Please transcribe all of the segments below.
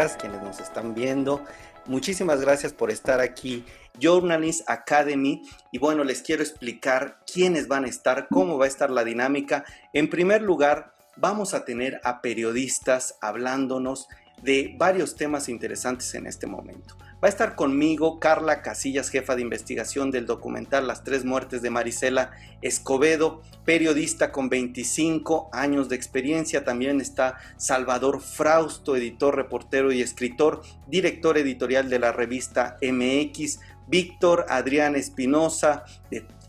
colegas, quienes nos están viendo. Muchísimas gracias por estar aquí, Journalist Academy. Y bueno, les quiero explicar quiénes van a estar, cómo va a estar la dinámica. En primer lugar, vamos a tener a periodistas hablándonos de varios temas interesantes en este momento. Va a estar conmigo Carla Casillas, jefa de investigación del documental Las Tres Muertes de Marisela Escobedo, periodista con 25 años de experiencia. También está Salvador Frausto, editor, reportero y escritor, director editorial de la revista MX. Víctor Adrián Espinosa,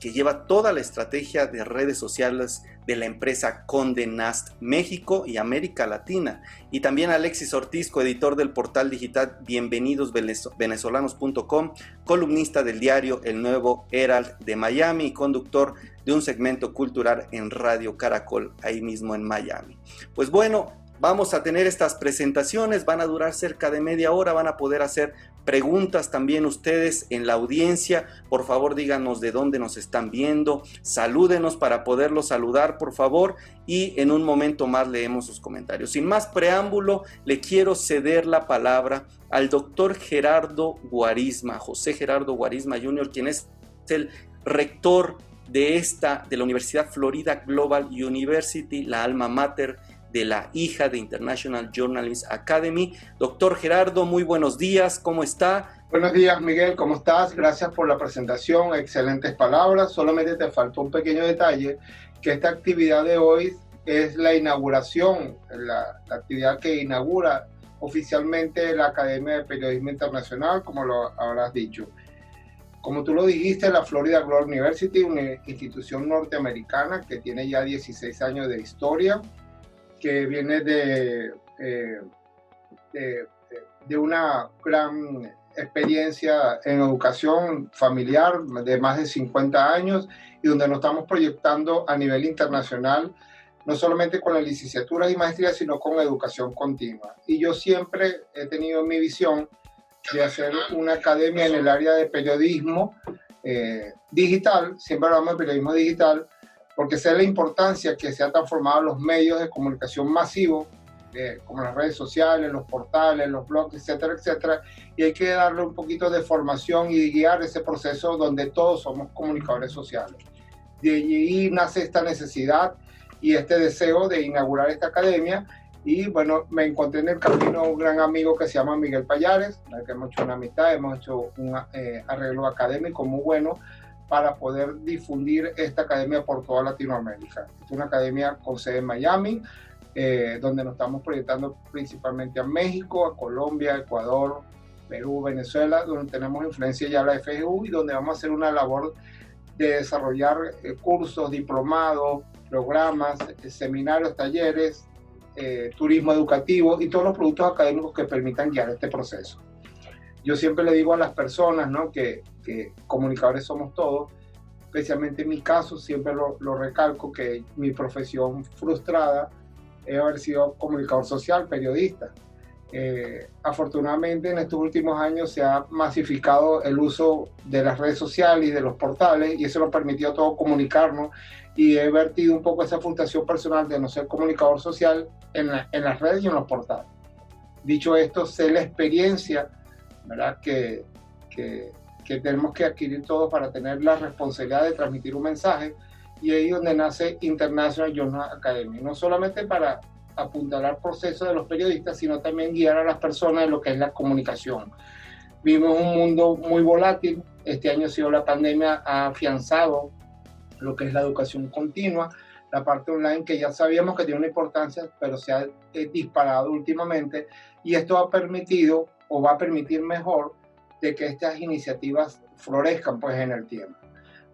que lleva toda la estrategia de redes sociales de la empresa Condé Nast México y América Latina. Y también Alexis Ortiz, coeditor del portal digital bienvenidosvenezolanos.com, columnista del diario El Nuevo Herald de Miami y conductor de un segmento cultural en Radio Caracol, ahí mismo en Miami. Pues bueno, vamos a tener estas presentaciones, van a durar cerca de media hora, van a poder hacer preguntas también ustedes en la audiencia. Por favor, díganos de dónde nos están viendo, salúdenos para poderlos saludar, por favor, y en un momento más leemos sus comentarios. Sin más preámbulo, le quiero ceder la palabra al doctor Gerardo Guarisma, José Gerardo Guarisma Jr., quien es el rector de la Universidad Florida Global University, la alma mater de la hija de International Journalist Academy. Doctor Gerardo, muy buenos días, ¿cómo está? Buenos días, Miguel, ¿cómo estás? Gracias por la presentación, excelentes palabras. Solamente te faltó un pequeño detalle, que esta actividad de hoy es la inauguración, la actividad que inaugura oficialmente la Academia de Periodismo Internacional, como lo habrás dicho. Como tú lo dijiste, la Florida Global University, una institución norteamericana que tiene ya 16 años de historia, que viene de una gran experiencia en educación familiar de más de 50 años y donde nos estamos proyectando a nivel internacional, no solamente con la licenciatura y maestría, sino con educación continua. Y yo siempre he tenido mi visión de hacer una academia en el área de periodismo digital, siempre hablamos de periodismo digital, porque sé la importancia que se han transformado los medios de comunicación masivos, como las redes sociales, los portales, los blogs, etcétera, etcétera, y hay que darle un poquito de formación y guiar ese proceso donde todos somos comunicadores sociales. De allí nace esta necesidad y este deseo de inaugurar esta academia, y bueno, me encontré en el camino un gran amigo que se llama Miguel Payares, con el que hemos hecho una amistad, hemos hecho un arreglo académico muy bueno, para poder difundir esta academia por toda Latinoamérica. Es una academia con sede en Miami, donde nos estamos proyectando principalmente a México, a Colombia, Ecuador, Perú, Venezuela, donde tenemos influencia ya la FGU y donde vamos a hacer una labor de desarrollar cursos, diplomados, programas, seminarios, talleres, turismo educativo y todos los productos académicos que permitan guiar este proceso. Yo siempre le digo a las personas, ¿no?, que comunicadores somos todos, especialmente en mi caso, siempre lo recalco, que mi profesión frustrada es haber sido comunicador social, periodista. Afortunadamente en estos últimos años se ha masificado el uso de las redes sociales y de los portales, y eso nos permitió a todos comunicarnos, y he vertido un poco esa frustración personal de no ser comunicador social en las redes y en los portales. Dicho esto, sé la experiencia, ¿verdad?, que tenemos que adquirir todos para tener la responsabilidad de transmitir un mensaje, y ahí es donde nace International Journal Academy, no solamente para apuntalar procesos de los periodistas, sino también guiar a las personas en lo que es la comunicación. Vivimos un mundo muy volátil, este año ha sido la pandemia, ha afianzado lo que es la educación continua, la parte online, que ya sabíamos que tiene una importancia, pero se ha disparado últimamente, y esto ha permitido, o va a permitir mejor, de que estas iniciativas florezcan pues en el tiempo.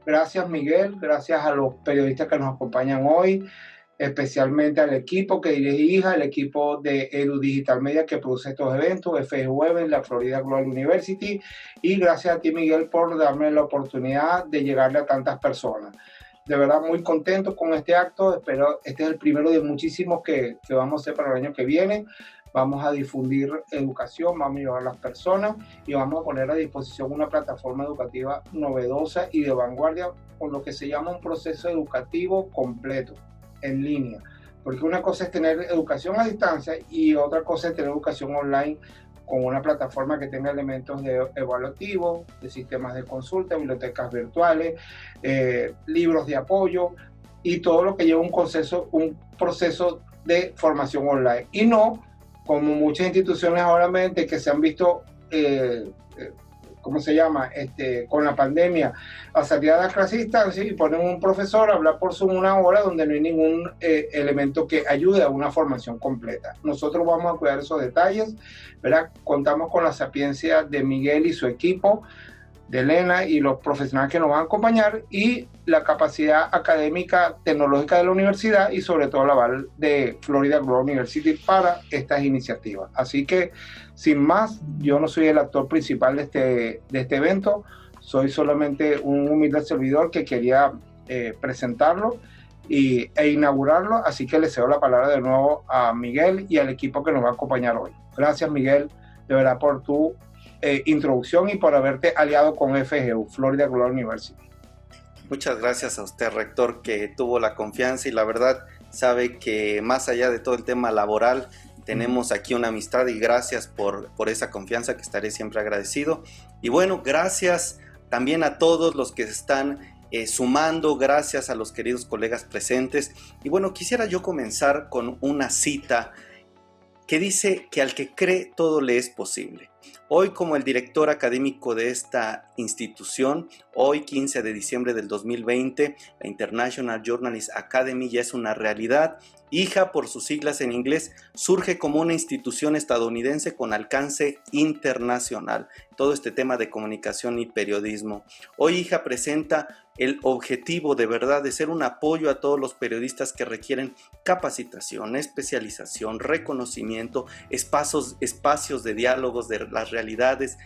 Gracias, Miguel, gracias a los periodistas que nos acompañan hoy, especialmente al equipo que dirige el equipo de Edu Digital Media que produce estos eventos, FGW, la Florida Global University, y gracias a ti, Miguel, por darme la oportunidad de llegarle a tantas personas. De verdad, muy contento con este acto. Espero, este es el primero de muchísimos que vamos a hacer para el año que viene. Vamos a difundir educación, vamos a llevar a las personas y vamos a poner a disposición una plataforma educativa novedosa y de vanguardia con lo que se llama un proceso educativo completo, en línea. Porque una cosa es tener educación a distancia y otra cosa es tener educación online con una plataforma que tenga elementos de evaluativos, de sistemas de consulta, bibliotecas virtuales, libros de apoyo y todo lo que lleva un proceso de formación online. Y no, como muchas instituciones ahora que se han visto, ¿cómo se llama? Con la pandemia, a salir a dar clases a distancia y ponen un profesor a hablar por Zoom una hora donde no hay ningún elemento que ayude a una formación completa. Nosotros vamos a cuidar esos detalles, ¿verdad? Contamos con la sapiencia de Miguel y su equipo, de Elena y los profesionales que nos van a acompañar, y la capacidad académica tecnológica de la universidad y sobre todo el aval de Florida Global University para estas iniciativas. Así que, sin más, yo no soy el actor principal de este evento, soy solamente un humilde servidor que quería presentarlo e inaugurarlo, así que le cedo la palabra de nuevo a Miguel y al equipo que nos va a acompañar hoy. Gracias, Miguel, de verdad, por tu introducción y por haberte aliado con FGU, Florida Global University. Muchas gracias a usted, rector, que tuvo la confianza y la verdad sabe que más allá de todo el tema laboral, tenemos aquí una amistad y gracias por esa confianza, que estaré siempre agradecido. Y bueno, gracias también a todos los que se están sumando, gracias a los queridos colegas presentes. Y bueno, quisiera yo comenzar con una cita que dice que al que cree todo le es posible. Hoy, como el director académico de esta institución, hoy 15 de diciembre del 2020, la International Journalist Academy ya es una realidad. IJA, por sus siglas en inglés, surge como una institución estadounidense con alcance internacional. Todo este tema de comunicación y periodismo. Hoy IJA presenta el objetivo de verdad de ser un apoyo a todos los periodistas que requieren capacitación, especialización, reconocimiento, espacios de diálogos de las realidades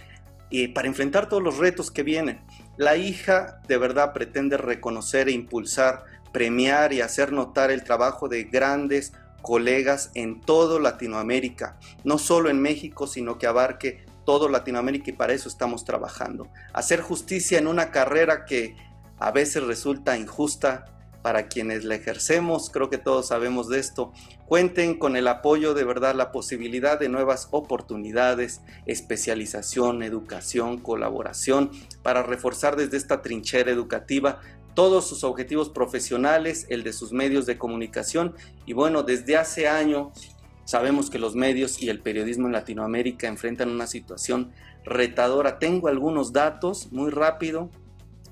para enfrentar todos los retos que vienen. La IJA de verdad pretende reconocer e impulsar, premiar y hacer notar el trabajo de grandes colegas en toda Latinoamérica, no solo en México, sino que abarque todo Latinoamérica, y para eso estamos trabajando. Hacer justicia en una carrera que a veces resulta injusta para quienes la ejercemos, creo que todos sabemos de esto. Cuenten con el apoyo, de verdad, la posibilidad de nuevas oportunidades, especialización, educación, colaboración, para reforzar desde esta trinchera educativa todos sus objetivos profesionales, el de sus medios de comunicación. Y bueno, desde hace años sabemos que los medios y el periodismo en Latinoamérica enfrentan una situación retadora. Tengo algunos datos muy rápido.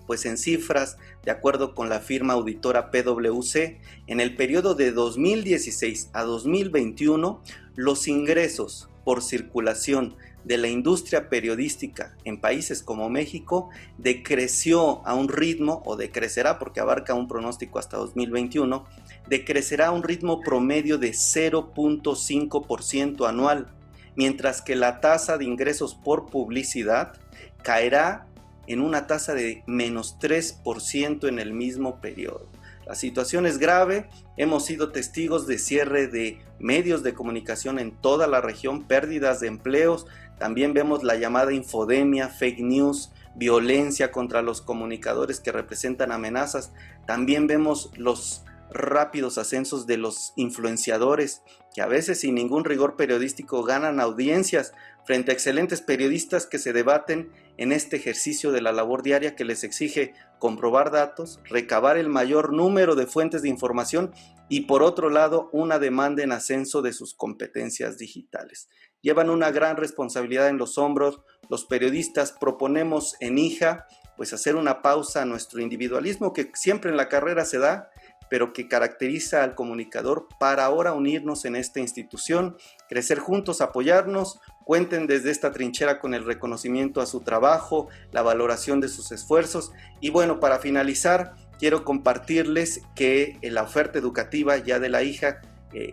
Pues en cifras, de acuerdo con la firma auditora PwC, en el periodo de 2016 a 2021, los ingresos por circulación de la industria periodística en países como México decreció a un ritmo, o decrecerá porque abarca un pronóstico hasta 2021, decrecerá a un ritmo promedio de 0.5% anual, mientras que la tasa de ingresos por publicidad caerá en una tasa de menos 3% en el mismo periodo. La situación es grave, hemos sido testigos de cierre de medios de comunicación en toda la región, pérdidas de empleos, también vemos la llamada infodemia, fake news, violencia contra los comunicadores que representan amenazas, también vemos los rápidos ascensos de los influenciadores que a veces sin ningún rigor periodístico ganan audiencias frente a excelentes periodistas que se debaten en este ejercicio de la labor diaria que les exige comprobar datos, recabar el mayor número de fuentes de información y por otro lado una demanda en ascenso de sus competencias digitales. Llevan una gran responsabilidad en los hombros. Los periodistas proponemos en IJA pues hacer una pausa a nuestro individualismo que siempre en la carrera se da, pero que caracteriza al comunicador, para ahora unirnos en esta institución, crecer juntos, apoyarnos. Cuenten desde esta trinchera con el reconocimiento a su trabajo, la valoración de sus esfuerzos. Y bueno, para finalizar, quiero compartirles que la oferta educativa ya de la IJA,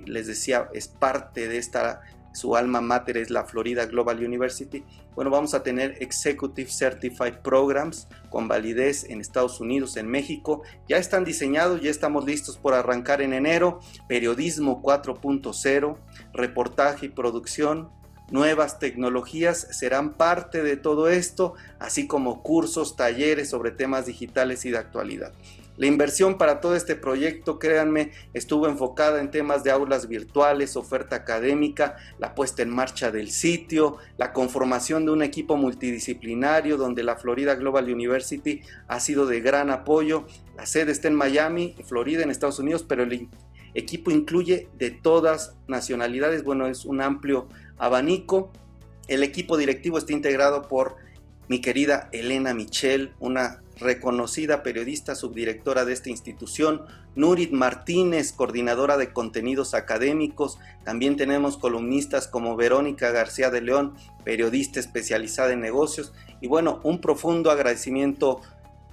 les decía, es parte de esta, su alma mater es la Florida Global University. Bueno, vamos a tener Executive Certified Programs con validez en Estados Unidos, en México. Ya están diseñados, ya estamos listos por arrancar en enero. Periodismo 4.0, reportaje y producción, nuevas tecnologías serán parte de todo esto, así como cursos, talleres sobre temas digitales y de actualidad. La inversión para todo este proyecto, créanme, estuvo enfocada en temas de aulas virtuales, oferta académica, la puesta en marcha del sitio, la conformación de un equipo multidisciplinario donde la Florida Global University ha sido de gran apoyo. La sede está en Miami, Florida, en Estados Unidos, pero el equipo incluye de todas nacionalidades, bueno, es un amplio abanico. El equipo directivo está integrado por mi querida Elena Michel, una reconocida periodista subdirectora de esta institución, Nurit Martínez, coordinadora de contenidos académicos. También tenemos columnistas como Verónica García de León, periodista especializada en negocios. Y bueno, un profundo agradecimiento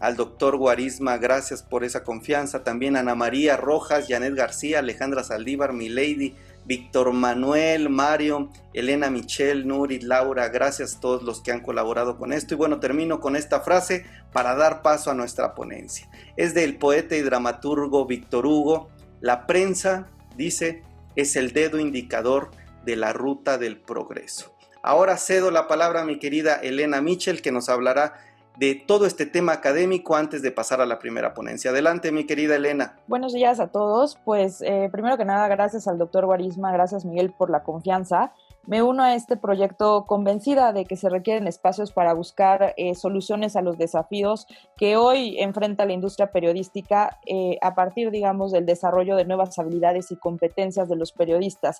al doctor Guarisma, gracias por esa confianza. También Ana María Rojas, Janet García, Alejandra Saldívar, Milady, Víctor Manuel, Mario, Elena Michel, Nurit, Laura, gracias a todos los que han colaborado con esto. Y bueno, termino con esta frase para dar paso a nuestra ponencia. Es del poeta y dramaturgo Víctor Hugo. La prensa, dice, es el dedo indicador de la ruta del progreso. Ahora cedo la palabra a mi querida Elena Michel, que nos hablará de todo este tema académico antes de pasar a la primera ponencia. Adelante, mi querida Elena. Buenos días a todos. Pues primero que nada, gracias al doctor Guarisma, gracias Miguel por la confianza. Me uno a este proyecto convencida de que se requieren espacios para buscar soluciones a los desafíos que hoy enfrenta la industria periodística a partir, digamos, del desarrollo de nuevas habilidades y competencias de los periodistas,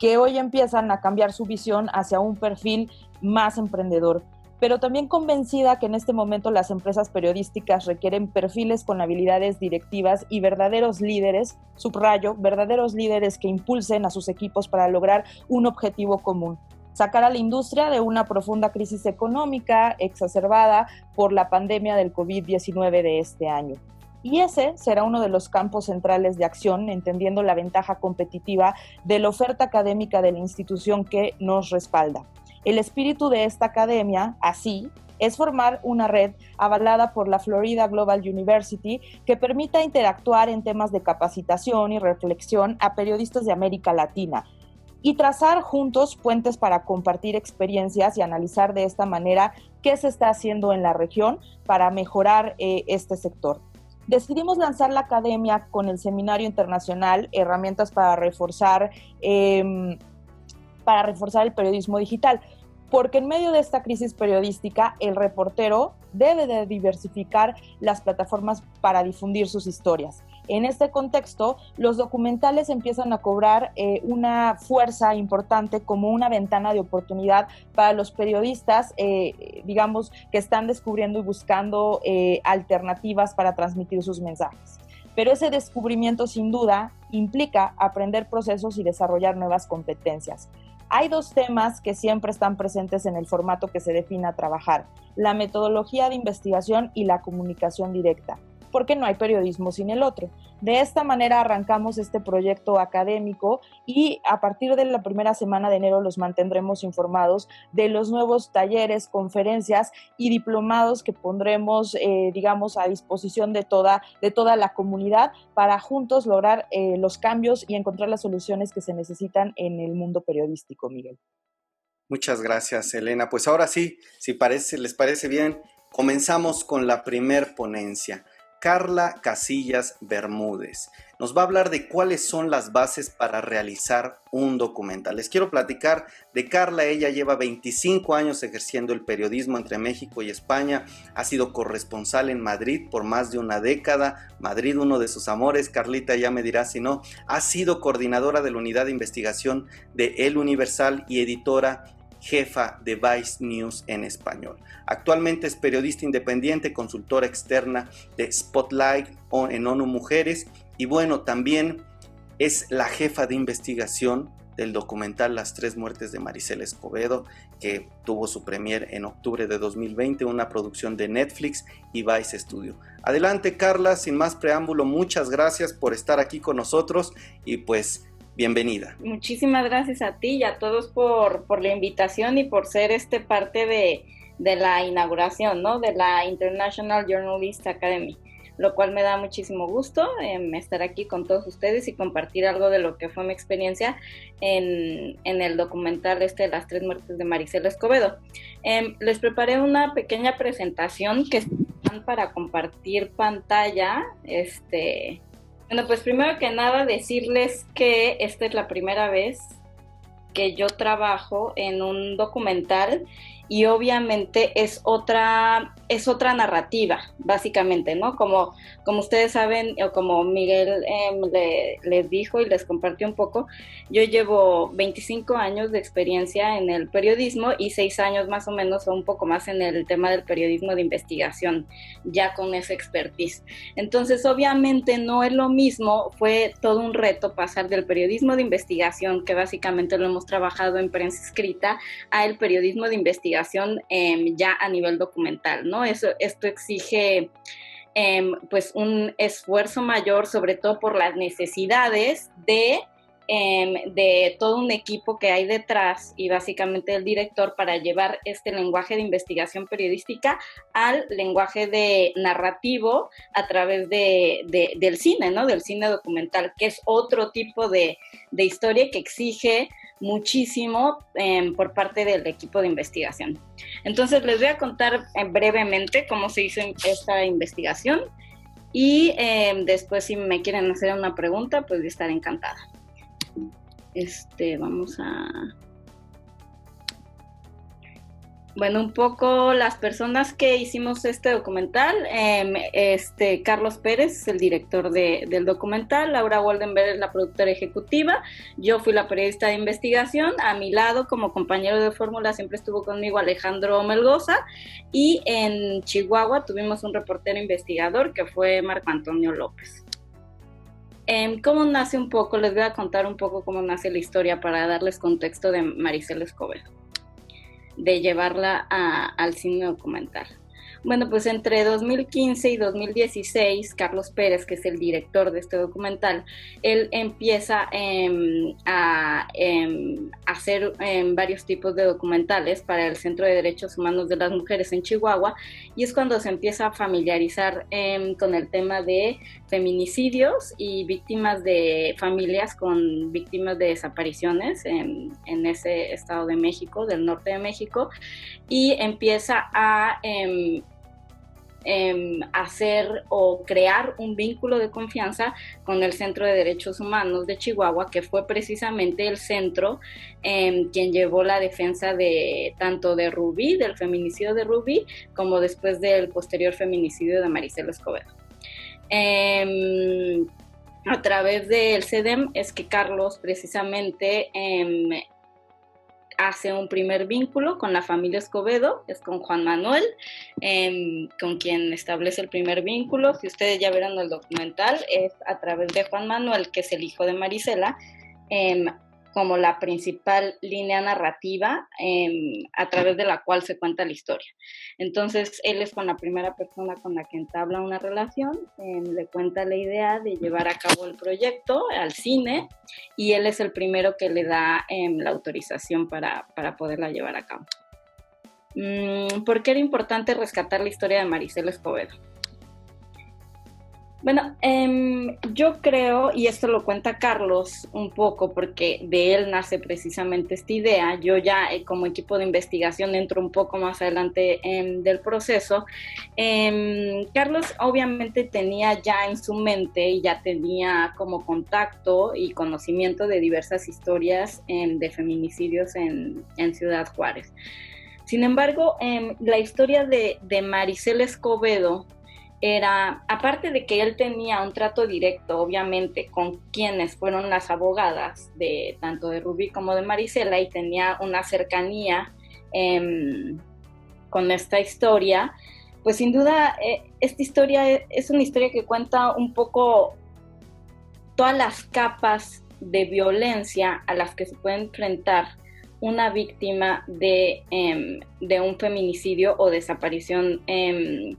que hoy empiezan a cambiar su visión hacia un perfil más emprendedor. Pero también convencida que en este momento las empresas periodísticas requieren perfiles con habilidades directivas y verdaderos líderes, subrayo, verdaderos líderes que impulsen a sus equipos para lograr un objetivo común: sacar a la industria de una profunda crisis económica exacerbada por la pandemia del COVID-19 de este año. Y ese será uno de los campos centrales de acción, entendiendo la ventaja competitiva de la oferta académica de la institución que nos respalda. El espíritu de esta academia, así, es formar una red avalada por la Florida Global University que permita interactuar en temas de capacitación y reflexión a periodistas de América Latina y trazar juntos puentes para compartir experiencias y analizar de esta manera qué se está haciendo en la región para mejorar este sector. Decidimos lanzar la academia con el Seminario Internacional Herramientas para reforzar el periodismo digital, porque en medio de esta crisis periodística, el reportero debe de diversificar las plataformas para difundir sus historias. En este contexto, los documentales empiezan a cobrar una fuerza importante como una ventana de oportunidad para los periodistas, digamos, que están descubriendo y buscando alternativas para transmitir sus mensajes. Pero ese descubrimiento, sin duda, implica aprender procesos y desarrollar nuevas competencias. Hay dos temas que siempre están presentes en el formato que se define a trabajar: la metodología de investigación y la comunicación directa, porque no hay periodismo sin el otro. De esta manera arrancamos este proyecto académico y a partir de la primera semana de enero los mantendremos informados de los nuevos talleres, conferencias y diplomados que pondremos, digamos, a disposición de toda la comunidad para juntos lograr los cambios y encontrar las soluciones que se necesitan en el mundo periodístico, Miguel. Muchas gracias, Elena. Pues ahora sí, si les parece bien, comenzamos con la primer ponencia. Carla Casillas Bermúdez nos va a hablar de cuáles son las bases para realizar un documental. Les quiero platicar de Carla. Ella lleva 25 años ejerciendo el periodismo entre México y España. Ha sido corresponsal en Madrid por más de una década. Madrid, uno de sus amores. Carlita ya me dirá si no. Ha sido coordinadora de la unidad de investigación de El Universal y editora jefa de Vice News en español. Actualmente es periodista independiente, consultora externa de Spotlight en ONU Mujeres y bueno, también es la jefa de investigación del documental Las Tres Muertes de Maricela Escobedo, que tuvo su premier en octubre de 2020, una producción de Netflix y Vice Studio. Adelante, Carla, sin más preámbulo, muchas gracias por estar aquí con nosotros y pues bienvenida. Muchísimas gracias a ti y a todos por la invitación y por ser parte de la inauguración, ¿no?, de la International Journalist Academy, lo cual me da muchísimo gusto estar aquí con todos ustedes y compartir algo de lo que fue mi experiencia en el documental de Las Tres Muertes de Maricela Escobedo. Les preparé una pequeña presentación que está dan para compartir pantalla. Bueno, pues primero que nada decirles que esta es la primera vez que yo trabajo en un documental y obviamente es otra narrativa, básicamente, ¿no? Como ustedes saben, o como Miguel les dijo y les compartió un poco, yo llevo 25 años de experiencia en el periodismo y 6 años más o menos o un poco más en el tema del periodismo de investigación, ya con esa expertise. Entonces, obviamente no es lo mismo, fue todo un reto pasar del periodismo de investigación, que básicamente lo hemos trabajado en prensa escrita, al periodismo de investigación ya a nivel documental, ¿no? Esto exige pues un esfuerzo mayor, sobre todo por las necesidades de todo un equipo que hay detrás y básicamente el director para llevar este lenguaje de investigación periodística al lenguaje de narrativo a través del cine, ¿no? Del cine documental, que es otro tipo de historia que exige muchísimo por parte del equipo de investigación. Entonces les voy a contar brevemente cómo se hizo esta investigación y después si me quieren hacer una pregunta, pues yo estaré encantada. Vamos a... Bueno, un poco las personas que hicimos este documental, Carlos Pérez, el director del documental, Laura Waldenberg es la productora ejecutiva, yo fui la periodista de investigación, a mi lado como compañero de fórmula siempre estuvo conmigo Alejandro Melgoza, y en Chihuahua tuvimos un reportero investigador que fue Marco Antonio López. ¿Cómo nace un poco? Les voy a contar un poco cómo nace la historia para darles contexto de Maricela Escobedo, de llevarla al cine documental. Bueno, pues entre 2015 y 2016, Carlos Pérez, que es el director de este documental, él empieza a hacer varios tipos de documentales para el Centro de Derechos Humanos de las Mujeres en Chihuahua, y es cuando se empieza a familiarizar con el tema de feminicidios y víctimas de familias con víctimas de desapariciones en ese estado de México, del norte de México, y empieza a hacer o crear un vínculo de confianza con el Centro de Derechos Humanos de Chihuahua, que fue precisamente el centro quien llevó la defensa de tanto de Rubí, del feminicidio de Rubí, como después del posterior feminicidio de Maricela Escobedo. A través del CEDEM es que Carlos precisamente hace un primer vínculo con la familia Escobedo, es con Juan Manuel, con quien establece el primer vínculo. Si ustedes ya vieron el documental, es a través de Juan Manuel, que es el hijo de Maricela, como la principal línea narrativa a través de la cual se cuenta la historia. Entonces, él es con la primera persona con la que entabla una relación, le cuenta la idea de llevar a cabo el proyecto al cine, y él es el primero que le da la autorización para poderla llevar a cabo. ¿Por qué era importante rescatar la historia de Maricela Escobedo? Bueno, yo creo, y esto lo cuenta Carlos un poco porque de él nace precisamente esta idea, yo ya como equipo de investigación entro un poco más adelante del proceso. Carlos obviamente tenía ya en su mente y ya tenía como contacto y conocimiento de diversas historias de feminicidios en Ciudad Juárez. Sin embargo, la historia de Maricela Escobedo era, aparte de que él tenía un trato directo, obviamente, con quienes fueron las abogadas de tanto de Rubí como de Maricela, y tenía una cercanía con esta historia, pues sin duda esta historia es una historia que cuenta un poco todas las capas de violencia a las que se puede enfrentar una víctima de un feminicidio o desaparición en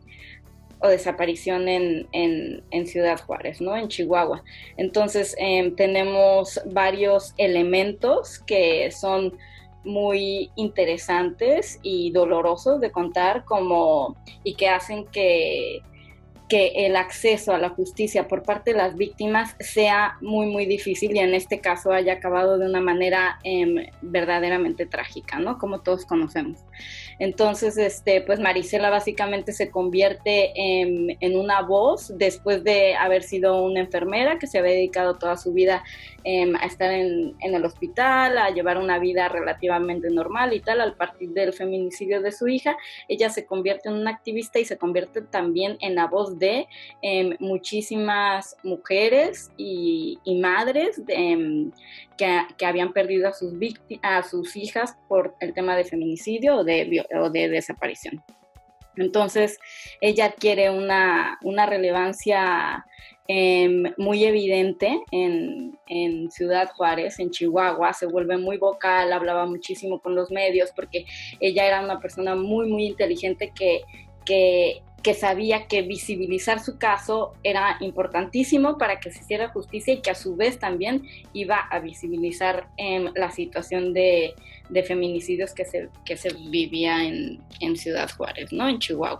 Ciudad Juárez, ¿no? En Chihuahua. Entonces tenemos varios elementos que son muy interesantes y dolorosos de contar, y que hacen que que el acceso a la justicia por parte de las víctimas sea muy, muy difícil y en este caso haya acabado de una manera verdaderamente trágica, ¿no? Como todos conocemos. Entonces, pues Marisela básicamente se convierte en una voz después de haber sido una enfermera que se había dedicado toda su vida a estar en el hospital, a llevar una vida relativamente normal y tal. Al partir del feminicidio de su hija, ella se convierte en una activista y se convierte también en la voz de muchísimas mujeres y madres que habían perdido a sus hijas por el tema de feminicidio o de desaparición. Entonces, ella adquiere una relevancia muy evidente en Ciudad Juárez, en Chihuahua. Se vuelve muy vocal, hablaba muchísimo con los medios porque ella era una persona muy, muy inteligente que sabía que visibilizar su caso era importantísimo para que se hiciera justicia y que a su vez también iba a visibilizar la situación de feminicidios que se vivía en Ciudad Juárez, ¿no? En Chihuahua.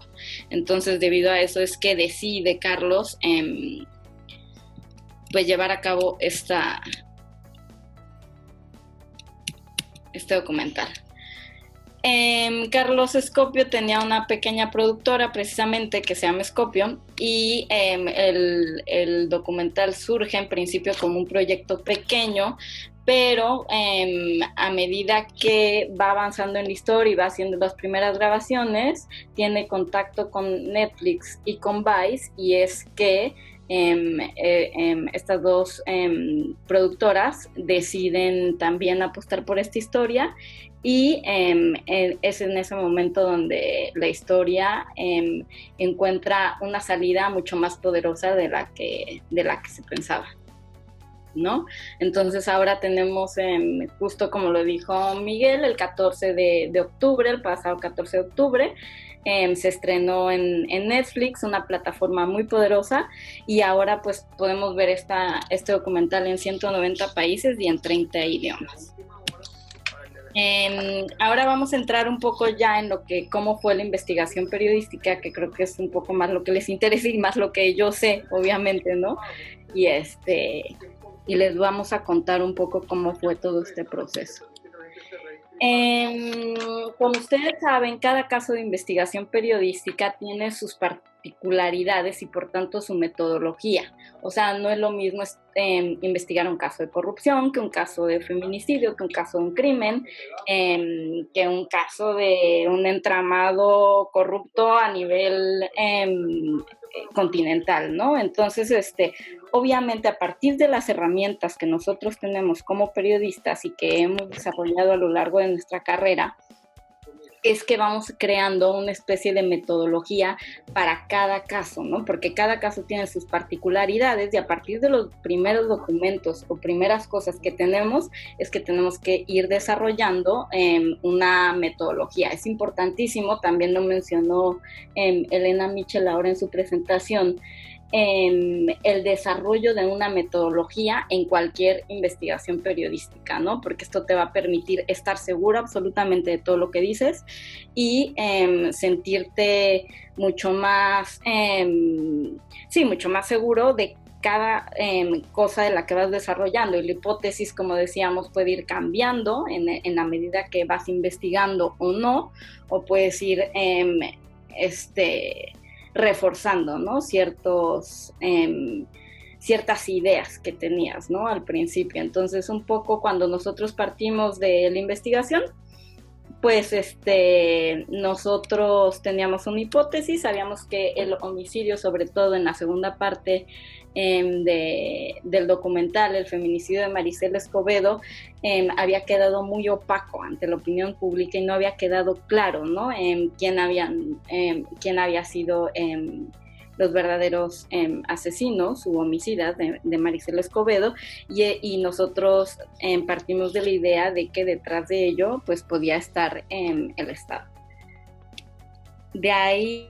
Entonces, debido a eso es que decide Carlos pues llevar a cabo este documental. Carlos Escopio tenía una pequeña productora precisamente que se llama Escopio y el documental surge en principio como un proyecto pequeño, pero a medida que va avanzando en la historia y va haciendo las primeras grabaciones, tiene contacto con Netflix y con Vice, y es que estas dos productoras deciden también apostar por esta historia y es en ese momento donde la historia encuentra una salida mucho más poderosa de la que se pensaba, ¿no? Entonces ahora tenemos, justo como lo dijo Miguel, el 14 de octubre, el pasado 14 de octubre, se estrenó en Netflix, una plataforma muy poderosa, y ahora pues podemos ver este documental en 190 países y en 30 idiomas. Ahora vamos a entrar un poco ya en cómo fue la investigación periodística, que creo que es un poco más lo que les interesa y más lo que yo sé, obviamente, ¿no? Y les vamos a contar un poco cómo fue todo este proceso. Como ustedes saben, cada caso de investigación periodística tiene sus particularidades y por tanto su metodología. O sea, no es lo mismo investigar un caso de corrupción que un caso de feminicidio, que un caso de un crimen, que un caso de un entramado corrupto a nivel continental, ¿no? Entonces, obviamente a partir de las herramientas que nosotros tenemos como periodistas y que hemos desarrollado a lo largo de nuestra carrera, es que vamos creando una especie de metodología para cada caso, ¿no? Porque cada caso tiene sus particularidades y a partir de los primeros documentos o primeras cosas que tenemos, es que tenemos que ir desarrollando una metodología. Es importantísimo, también lo mencionó Elena Michel ahora en su presentación, el desarrollo de una metodología en cualquier investigación periodística, ¿no? Porque esto te va a permitir estar seguro absolutamente de todo lo que dices y sentirte mucho más, mucho más seguro de cada cosa de la que vas desarrollando. Y la hipótesis, como decíamos, puede ir cambiando en la medida que vas investigando o no, o puedes ir reforzando, ¿no? Ciertas ideas que tenías, ¿no? Al principio. Entonces, un poco cuando nosotros partimos de la investigación, pues nosotros teníamos una hipótesis, sabíamos que el homicidio, sobre todo en la segunda parte del documental, el feminicidio de Marisela Escobedo, había quedado muy opaco ante la opinión pública y no había quedado claro, ¿no? Quién había sido los verdaderos asesinos u homicidas de Marisela Escobedo, y nosotros partimos de la idea de que detrás de ello pues podía estar el Estado. De ahí,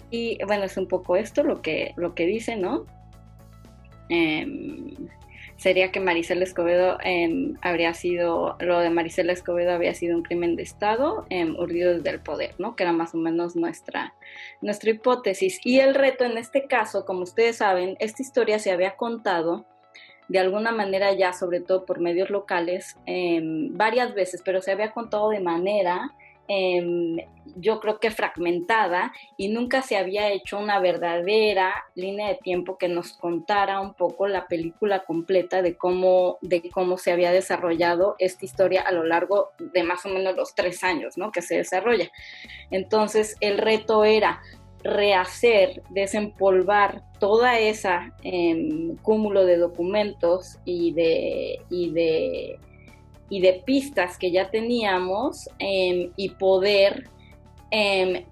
bueno, es un poco esto lo que dice, ¿no? sería que Marisela Escobedo lo de Marisela Escobedo había sido un crimen de Estado urdido desde el poder, ¿no? Que era más o menos nuestra hipótesis. Y el reto en este caso, como ustedes saben, esta historia se había contado de alguna manera ya, sobre todo por medios locales, varias veces, pero se había contado de manera, yo creo que fragmentada, y nunca se había hecho una verdadera línea de tiempo que nos contara un poco la película completa de cómo se había desarrollado esta historia a lo largo de más o menos los 3 años, ¿no?, que se desarrolla. Entonces, el reto era rehacer, desempolvar toda esa cúmulo de documentos y de pistas que ya teníamos, y poder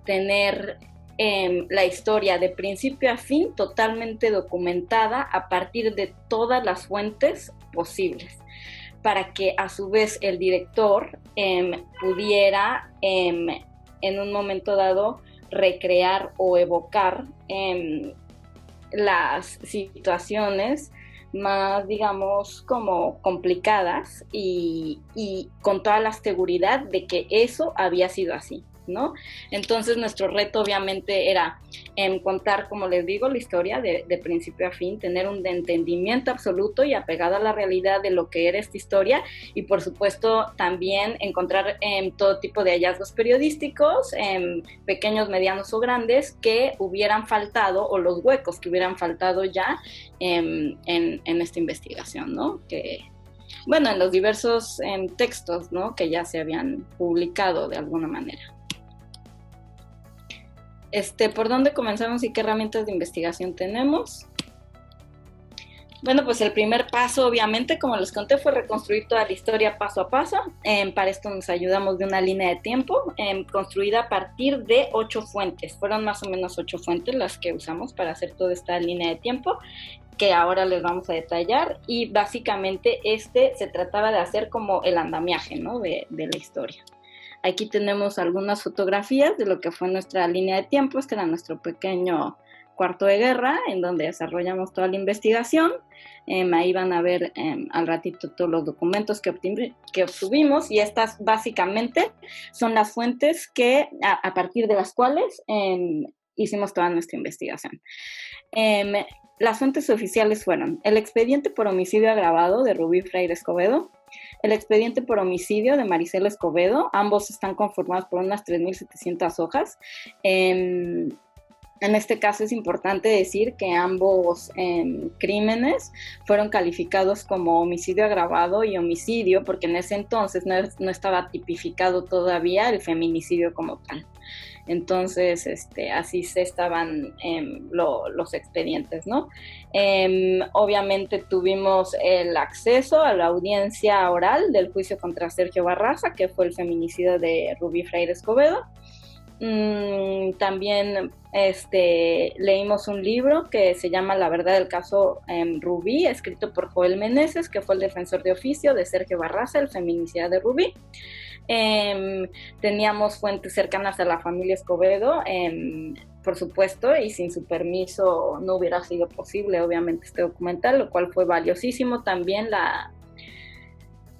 tener la historia de principio a fin totalmente documentada a partir de todas las fuentes posibles, para que a su vez el director pudiera en un momento dado recrear o evocar las situaciones más, digamos, como complicadas y con toda la seguridad de que eso había sido así, ¿no? Entonces nuestro reto obviamente era contar, como les digo, la historia de principio a fin, tener un entendimiento absoluto y apegado a la realidad de lo que era esta historia, y por supuesto también encontrar todo tipo de hallazgos periodísticos, pequeños, medianos o grandes, que hubieran faltado, o los huecos que hubieran faltado ya en esta investigación, ¿no? Que, bueno, en los diversos textos, ¿no?, que ya se habían publicado de alguna manera. ¿Por dónde comenzamos y qué herramientas de investigación tenemos? Bueno, pues el primer paso, obviamente, como les conté, fue reconstruir toda la historia paso a paso. Para esto nos ayudamos de una línea de tiempo construida a partir de 8 fuentes. Fueron más o menos 8 fuentes las que usamos para hacer toda esta línea de tiempo, que ahora les vamos a detallar. Y básicamente se trataba de hacer como el andamiaje, ¿no?, de la historia. Aquí tenemos algunas fotografías de lo que fue nuestra línea de tiempo. Este era nuestro pequeño cuarto de guerra, en donde desarrollamos toda la investigación. Ahí van a ver al ratito todos los documentos que obtuvimos, y estas básicamente son las fuentes que, a partir de las cuales hicimos toda nuestra investigación. Las fuentes oficiales fueron el expediente por homicidio agravado de Rubí Freire Escobedo, el expediente por homicidio de Marisela Escobedo. Ambos están conformados por unas 3.700 hojas. En este caso es importante decir que ambos crímenes fueron calificados como homicidio agravado y homicidio, porque en ese entonces no estaba tipificado todavía el feminicidio como tal. Entonces, así se estaban los expedientes, ¿no? Obviamente tuvimos el acceso a la audiencia oral del juicio contra Sergio Barraza, que fue el feminicidio de Rubí Freire Escobedo. También leímos un libro que se llama La verdad del caso Rubí, escrito por Joel Meneses, que fue el defensor de oficio de Sergio Barraza, el feminicida de Rubí. Teníamos fuentes cercanas a la familia Escobedo, por supuesto, y sin su permiso no hubiera sido posible, obviamente, este documental, lo cual fue valiosísimo. También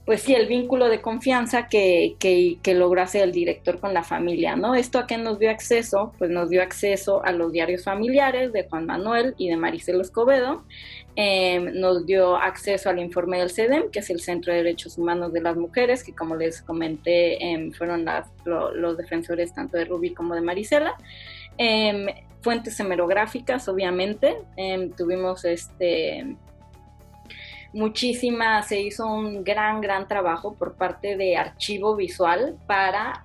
el vínculo de confianza que logró hacer el director con la familia, ¿no? ¿Esto a qué nos dio acceso? Pues nos dio acceso a los diarios familiares de Juan Manuel y de Marisela Escobedo. Nos dio acceso al informe del CEDEM, que es el Centro de Derechos Humanos de las Mujeres, que, como les comenté, fueron los defensores tanto de Rubí como de Marisela. Fuentes hemerográficas, obviamente. Tuvimos se hizo un gran trabajo por parte de Archivo Visual para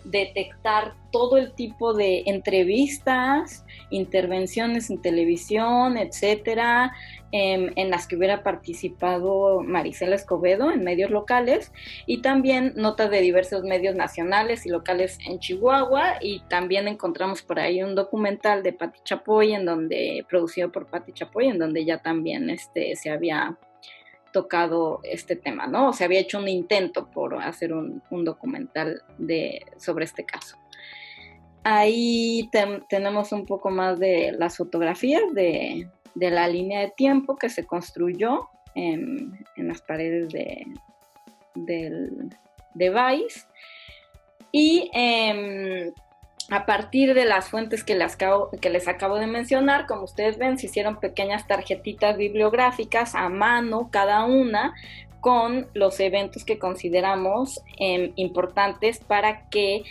detectar todo el tipo de entrevistas, intervenciones en televisión, etcétera, en las que hubiera participado Marisela Escobedo en medios locales, y también notas de diversos medios nacionales y locales en Chihuahua. Y también encontramos por ahí un documental de Pati Chapoy, producido por Pati Chapoy, en donde ya también se había tocado este tema, ¿no? O se había hecho un intento por hacer un documental sobre este caso. Ahí tenemos un poco más de las fotografías de la línea de tiempo que se construyó en las paredes de Vice. Y a partir de las fuentes que les acabo de mencionar, como ustedes ven, se hicieron pequeñas tarjetitas bibliográficas a mano cada una con los eventos que consideramos importantes para que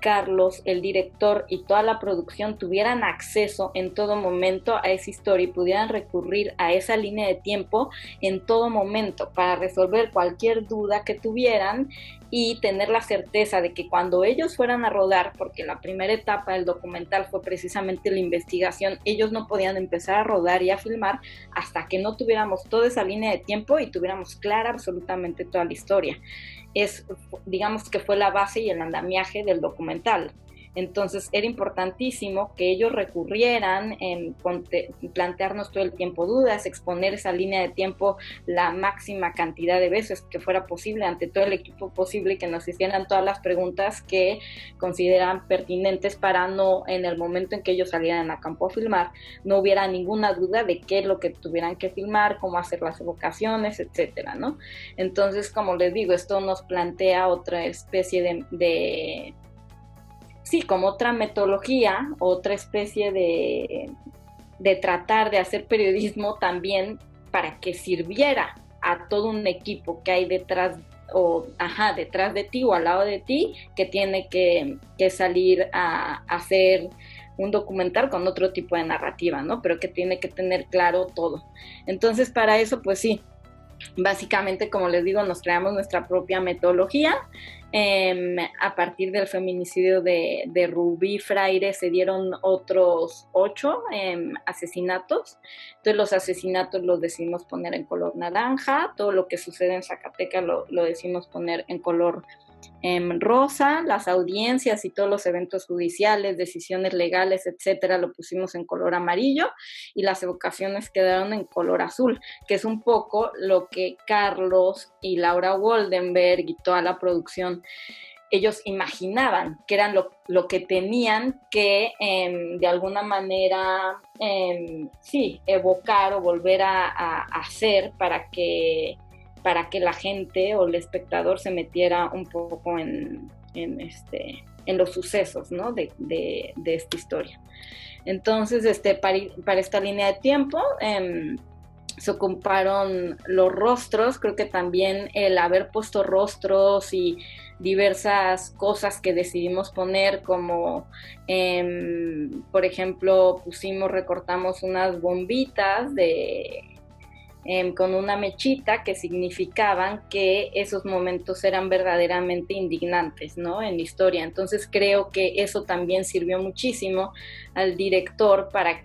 Carlos, el director y toda la producción tuvieran acceso en todo momento a esa historia y pudieran recurrir a esa línea de tiempo en todo momento para resolver cualquier duda que tuvieran y tener la certeza de que cuando ellos fueran a rodar, porque la primera etapa del documental fue precisamente la investigación, ellos no podían empezar a rodar y a filmar hasta que no tuviéramos toda esa línea de tiempo y tuviéramos clara absolutamente toda la historia. Digamos que fue la base y el andamiaje del documental. Entonces era importantísimo que ellos recurrieran en plantearnos todo el tiempo dudas, exponer esa línea de tiempo la máxima cantidad de veces que fuera posible ante todo el equipo posible, que nos hicieran todas las preguntas que consideran pertinentes para no, en el momento en que ellos salieran a campo a filmar, no hubiera ninguna duda de qué es lo que tuvieran que filmar, cómo hacer las evocaciones, etcétera, ¿no? Entonces, como les digo, esto nos plantea otra especie como otra metodología, otra especie de tratar de hacer periodismo también para que sirviera a todo un equipo que hay detrás de ti o al lado de ti, que tiene que salir a hacer un documental con otro tipo de narrativa, ¿no? Pero que tiene que tener claro todo. Entonces, para eso, pues sí, básicamente, como les digo, nos creamos nuestra propia metodología. A partir del feminicidio de Rubí Fraire se dieron otros 8 asesinatos. Entonces los asesinatos los decidimos poner en color naranja, todo lo que sucede en Zacatecas lo decidimos poner en color rosa, las audiencias y todos los eventos judiciales, decisiones legales, etcétera, lo pusimos en color amarillo y las evocaciones quedaron en color azul, que es un poco lo que Carlos y Laura Goldenberg y toda la producción, ellos imaginaban que eran lo que tenían que de alguna manera evocar o volver a hacer para que la gente o el espectador se metiera un poco en los sucesos, ¿no? de esta historia. Entonces, para esta línea de tiempo se ocuparon los rostros. Creo que también el haber puesto rostros y diversas cosas que decidimos poner, como por ejemplo recortamos unas bombitas con una mechita que significaban que esos momentos eran verdaderamente indignantes, ¿no? En la historia. Entonces creo que eso también sirvió muchísimo al director para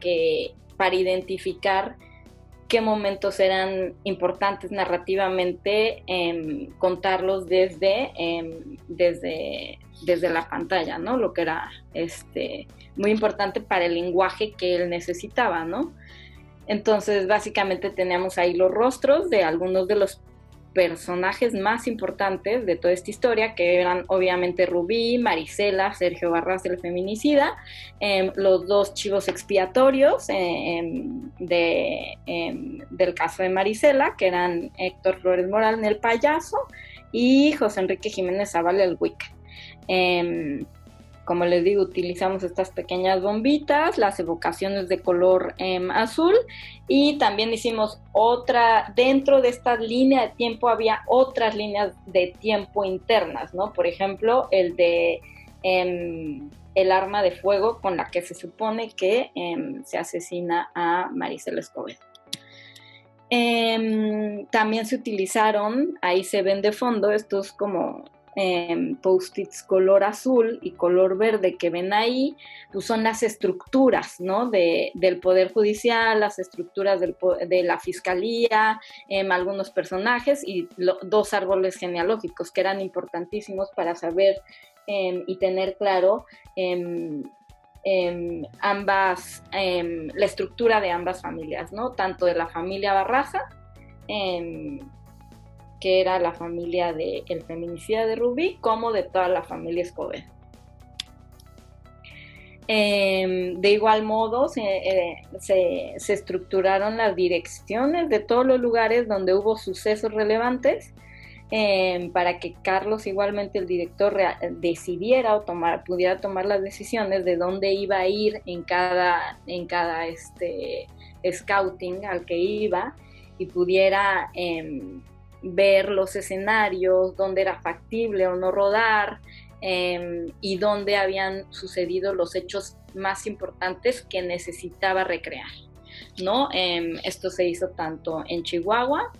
identificar qué momentos eran importantes narrativamente, contarlos desde la pantalla, ¿no? Lo que era muy importante para el lenguaje que él necesitaba, ¿no? Entonces, básicamente teníamos ahí los rostros de algunos de los personajes más importantes de toda esta historia, que eran obviamente Rubí, Marisela, Sergio Barras, el feminicida, los 2 chivos expiatorios del caso de Marisela, que eran Héctor Flores Morán, el payaso, y José Enrique Jiménez Zavala, el Wicca. Como les digo, utilizamos estas pequeñas bombitas, las evocaciones de color azul, y también hicimos dentro de esta línea de tiempo había otras líneas de tiempo internas, ¿no? Por ejemplo, el de el arma de fuego con la que se supone que se asesina a Marisela Escobedo. También se utilizaron, ahí se ven de fondo estos como post-its color azul y color verde que ven ahí, pues son las estructuras, ¿no? del Poder Judicial, las estructuras de la Fiscalía, algunos personajes y 2 árboles genealógicos que eran importantísimos para saber y tener claro la estructura de ambas familias, ¿no? Tanto de la familia Barraza, que era la familia del feminicida de Rubí, como de toda la familia Escobedo. De igual modo, se estructuraron las direcciones de todos los lugares donde hubo sucesos relevantes, para que Carlos, igualmente el director, decidiera o pudiera tomar las decisiones de dónde iba a ir en cada scouting al que iba, y pudiera ver los escenarios, dónde era factible o no rodar, y dónde habían sucedido los hechos más importantes que necesitaba recrear, ¿no? Esto se hizo tanto en Chihuahua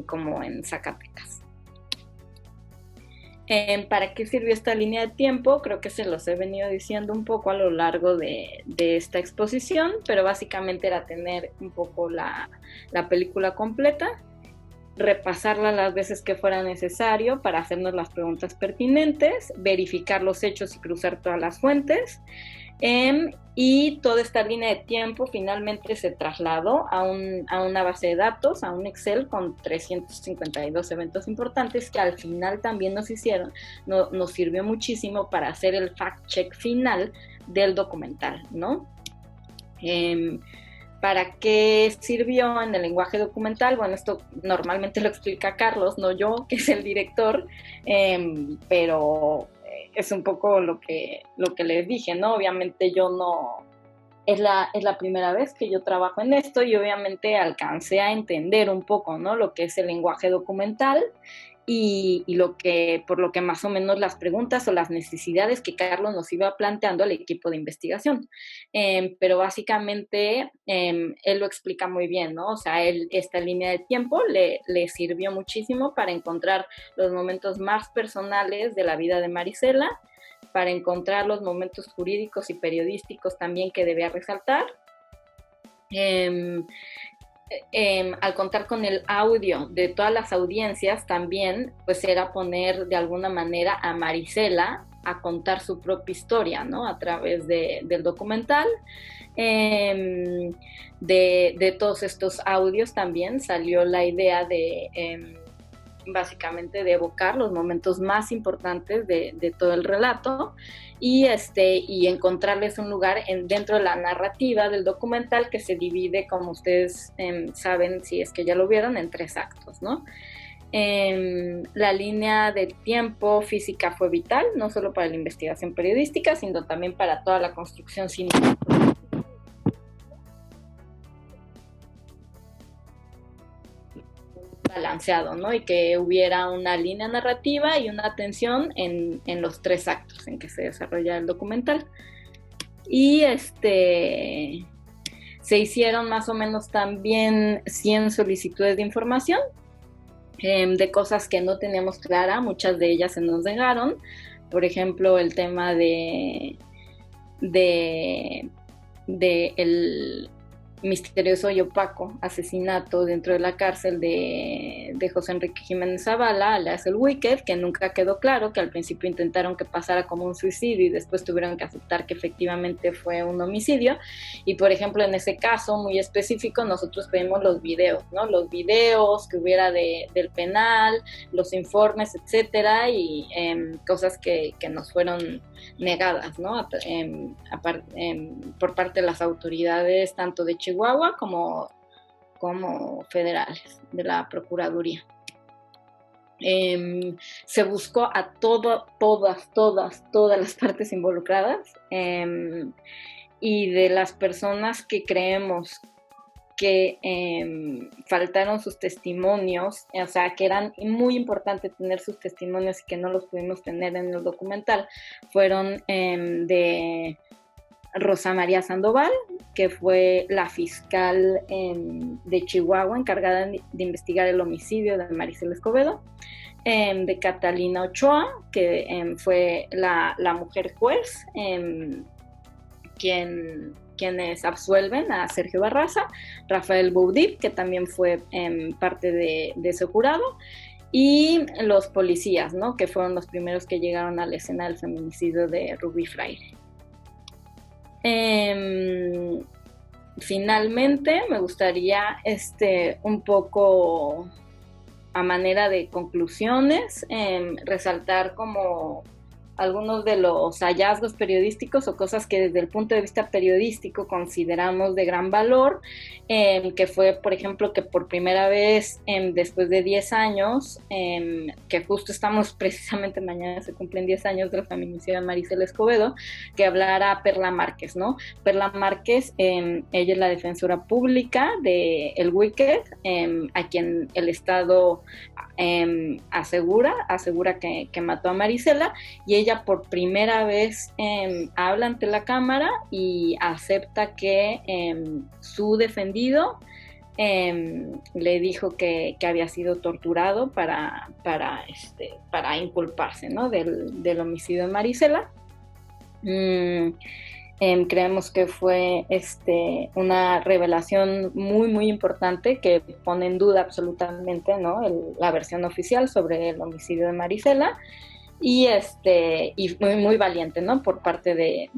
como en Zacatecas. ¿Para qué sirvió esta línea de tiempo? Creo que se los he venido diciendo un poco a lo largo de esta exposición, pero básicamente era tener un poco la película completa, repasarla las veces que fuera necesario para hacernos las preguntas pertinentes, verificar los hechos y cruzar todas las fuentes, y toda esta línea de tiempo finalmente se trasladó a una base de datos, a un Excel con 352 eventos importantes que al final también nos sirvió muchísimo para hacer el fact-check final del documental, ¿no? ¿Para qué sirvió en el lenguaje documental? Bueno, esto normalmente lo explica Carlos, no yo, que es el director, pero es un poco lo que les dije, ¿no? Obviamente yo no... Es la primera vez que yo trabajo en esto, y obviamente alcancé a entender un poco, ¿no?, lo que es el lenguaje documental, y por lo que más o menos las preguntas o las necesidades que Carlos nos iba planteando al equipo de investigación. Pero básicamente él lo explica muy bien, ¿no? O sea, esta línea de tiempo le sirvió muchísimo para encontrar los momentos más personales de la vida de Marisela, para encontrar los momentos jurídicos y periodísticos también que debía resaltar. Al contar con el audio de todas las audiencias también, pues era poner de alguna manera a Marisela a contar su propia historia, ¿no?, a través del documental. De todos estos audios también salió la idea de básicamente de evocar los momentos más importantes de todo el relato, y encontrarles un lugar dentro de la narrativa del documental, que se divide, como ustedes saben, si es que ya lo vieron, en 3 actos, ¿no? La línea del tiempo física fue vital, no solo para la investigación periodística, sino también para toda la construcción cinematográfica. Balanceado, ¿no? Y que hubiera una línea narrativa y una tensión en los 3 actos en que se desarrolla el documental. Y se hicieron más o menos también 100 solicitudes de información, de cosas que no teníamos clara, muchas de ellas se nos negaron. Por ejemplo, el tema de el misterioso y opaco asesinato dentro de la cárcel de José Enrique Jiménez Zavala, alias el Wicked, que nunca quedó claro, que al principio intentaron que pasara como un suicidio y después tuvieron que aceptar que efectivamente fue un homicidio. Y por ejemplo, en ese caso muy específico, nosotros pedimos los videos, ¿no? Los videos que hubiera del penal, los informes, etcétera, y cosas que nos fueron negadas, ¿no? Por parte de las autoridades tanto de Chihuahua como federales de la Procuraduría. Se buscó a todas las partes involucradas, y de las personas que creemos que faltaron sus testimonios, o sea, que eran muy importante tener sus testimonios y que no los pudimos tener en el documental, fueron de Rosa María Sandoval, que fue la fiscal de Chihuahua encargada de investigar el homicidio de Marisela Escobedo, de Catalina Ochoa, que fue la mujer juez, quienes absuelven a Sergio Barraza, Rafael Boudib, que también fue parte de ese jurado, y los policías, ¿no?, que fueron los primeros que llegaron a la escena del feminicidio de Rubí Fraile. Finalmente, me gustaría un poco a manera de conclusiones resaltar como algunos de los hallazgos periodísticos o cosas que desde el punto de vista periodístico consideramos de gran valor, que fue, por ejemplo, que por primera vez después de 10 años, que justo estamos precisamente mañana se cumplen 10 años del feminicidio de Marisela Escobedo, que hablara Perla Márquez, ¿no? Perla Márquez, ella es la defensora pública de El Wicked, a quien el Estado asegura que mató a Marisela, y ella por primera vez habla ante la cámara y acepta que su defendido le dijo que había sido torturado para inculparse, ¿no? del homicidio de Marisela. Creemos que fue una revelación muy, muy importante que pone en duda absolutamente, ¿no? la versión oficial sobre el homicidio de Marisela, y muy, muy valiente, ¿no? Por parte de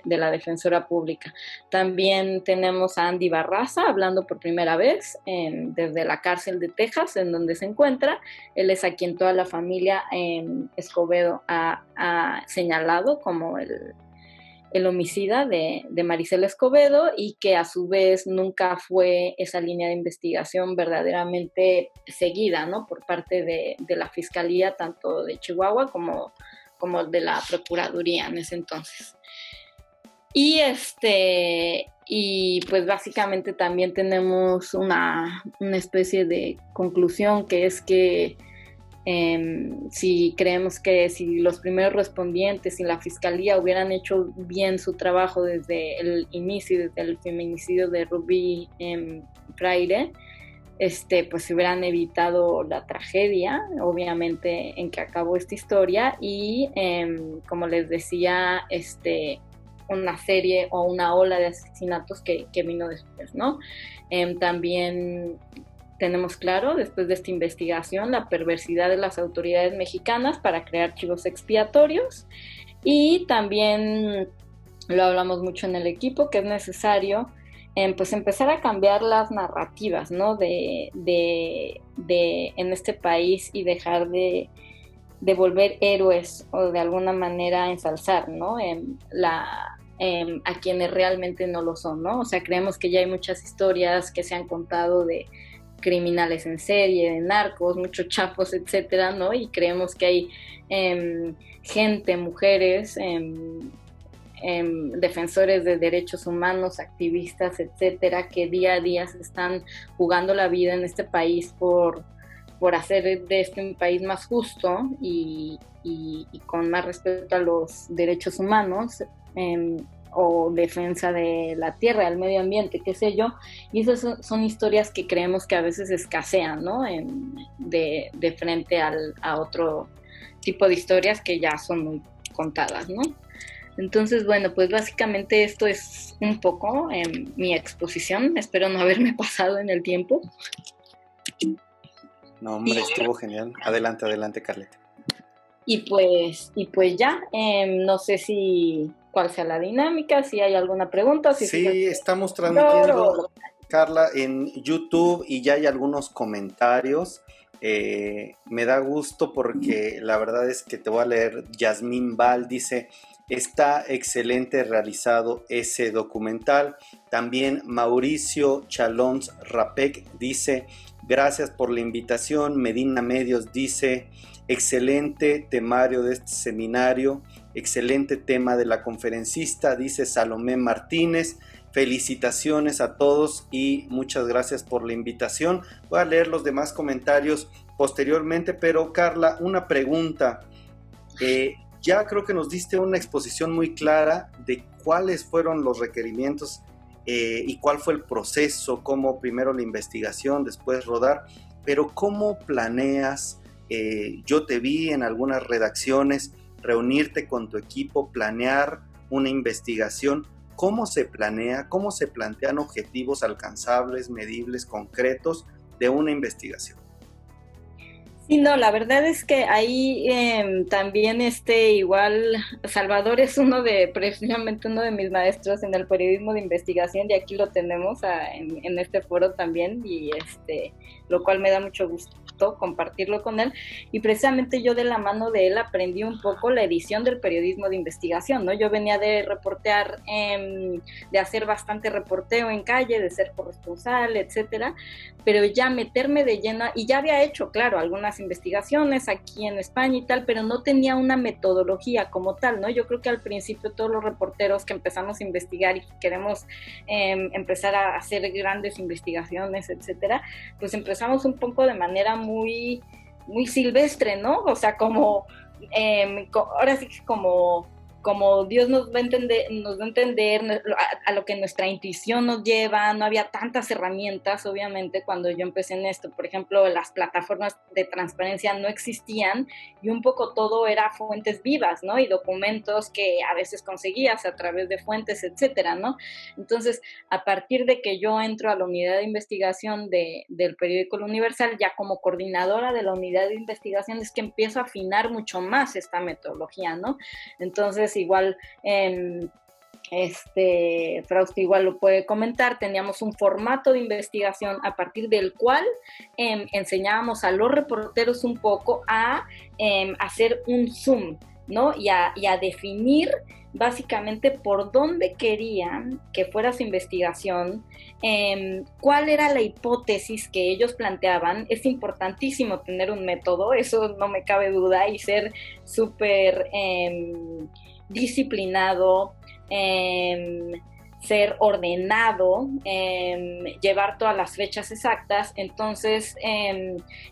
la defensora pública. También tenemos a Andy Barraza hablando por primera vez desde la cárcel de Texas, en donde se encuentra. Él es a quien toda la familia Escobedo ha señalado como el homicida de Marisela Escobedo, y que a su vez nunca fue esa línea de investigación verdaderamente seguida, ¿no? Por parte de la Fiscalía, tanto de Chihuahua como de la Procuraduría en ese entonces. Y pues básicamente también tenemos una especie de conclusión, que es que si creemos que si los primeros respondientes y la Fiscalía hubieran hecho bien su trabajo desde el inicio, desde el feminicidio de Rubí Freire, pues se hubieran evitado la tragedia, obviamente, en que acabó esta historia, y como les decía, una serie o una ola de asesinatos que vino después, ¿no? También tenemos claro, después de esta investigación, la perversidad de las autoridades mexicanas para crear archivos expiatorios, y también lo hablamos mucho en el equipo, que es necesario pues empezar a cambiar las narrativas, ¿no? en este país, y dejar de volver héroes o de alguna manera ensalzar, ¿no? A quienes realmente no lo son, ¿no? O sea, creemos que ya hay muchas historias que se han contado de criminales en serie, de narcos, muchos chapos, etcétera, ¿no? Y creemos que hay gente, mujeres, defensores de derechos humanos, activistas, etcétera, que día a día se están jugando la vida en este país por hacer de este un país más justo y con más respeto a los derechos humanos, o defensa de la tierra, del medio ambiente, qué sé yo, y esas son historias que creemos que a veces escasean, ¿no? De frente a otro tipo de historias que ya son muy contadas, ¿no? Entonces, bueno, pues básicamente esto es un poco mi exposición. Espero no haberme pasado en el tiempo. No, hombre, estuvo genial. Adelante, Carleta. Y pues ya, no sé cuál sea la dinámica, si hay alguna pregunta. Sí, estamos transmitiendo, Carla, en YouTube, y ya hay algunos comentarios. Me da gusto porque la verdad es que te voy a leer. Yasmín Val dice: está excelente realizado ese documental. También Mauricio Chalons Rapec dice: gracias por la invitación. Medina Medios dice: excelente temario de este seminario, excelente tema de la conferencista, dice Salomé Martínez. Felicitaciones a todos y muchas gracias por la invitación. Voy a leer los demás comentarios posteriormente, pero Carla, una pregunta. Ya creo que nos diste una exposición muy clara de cuáles fueron los requerimientos y cuál fue el proceso, cómo primero la investigación, después rodar, pero ¿cómo planeas? Yo te vi en algunas redacciones reunirte con tu equipo, planear una investigación. ¿Cómo se planea? ¿Cómo se plantean objetivos alcanzables, medibles, concretos de una investigación? Sí, no, la verdad es que ahí también igual Salvador es precisamente uno de mis maestros en el periodismo de investigación, y aquí lo tenemos en este foro también, y lo cual me da mucho gusto. gusto compartirlo con él, y precisamente yo de la mano de él aprendí un poco la edición del periodismo de investigación, ¿no? Yo venía de reportear, de hacer bastante reporteo en calle, de ser corresponsal, etcétera, pero ya meterme de lleno, y ya había hecho, claro, algunas investigaciones aquí en España y tal, pero no tenía una metodología como tal, ¿no? Yo creo que al principio todos los reporteros que empezamos a investigar y que queremos empezar a hacer grandes investigaciones, etcétera, pues empezamos un poco de manera muy, muy silvestre, ¿no? O sea, como, ahora sí que como Dios nos va a entender a lo que nuestra intuición nos lleva. No había tantas herramientas, obviamente, cuando yo empecé en esto. Por ejemplo, las plataformas de transparencia no existían, y un poco todo era fuentes vivas, ¿no? Y documentos que a veces conseguías a través de fuentes, etcétera, ¿no? Entonces, a partir de que yo entro a la unidad de investigación del periódico El Universal, ya como coordinadora de la unidad de investigación, es que empiezo a afinar mucho más esta metodología, ¿no? Entonces, igual, Frausto igual lo puede comentar, teníamos un formato de investigación a partir del cual enseñábamos a los reporteros un poco a hacer un zoom, ¿no? Y a definir básicamente por dónde querían que fuera su investigación, cuál era la hipótesis que ellos planteaban. Es importantísimo tener un método, eso no me cabe duda, y ser súper disciplinado, ser ordenado, llevar todas las fechas exactas, entonces,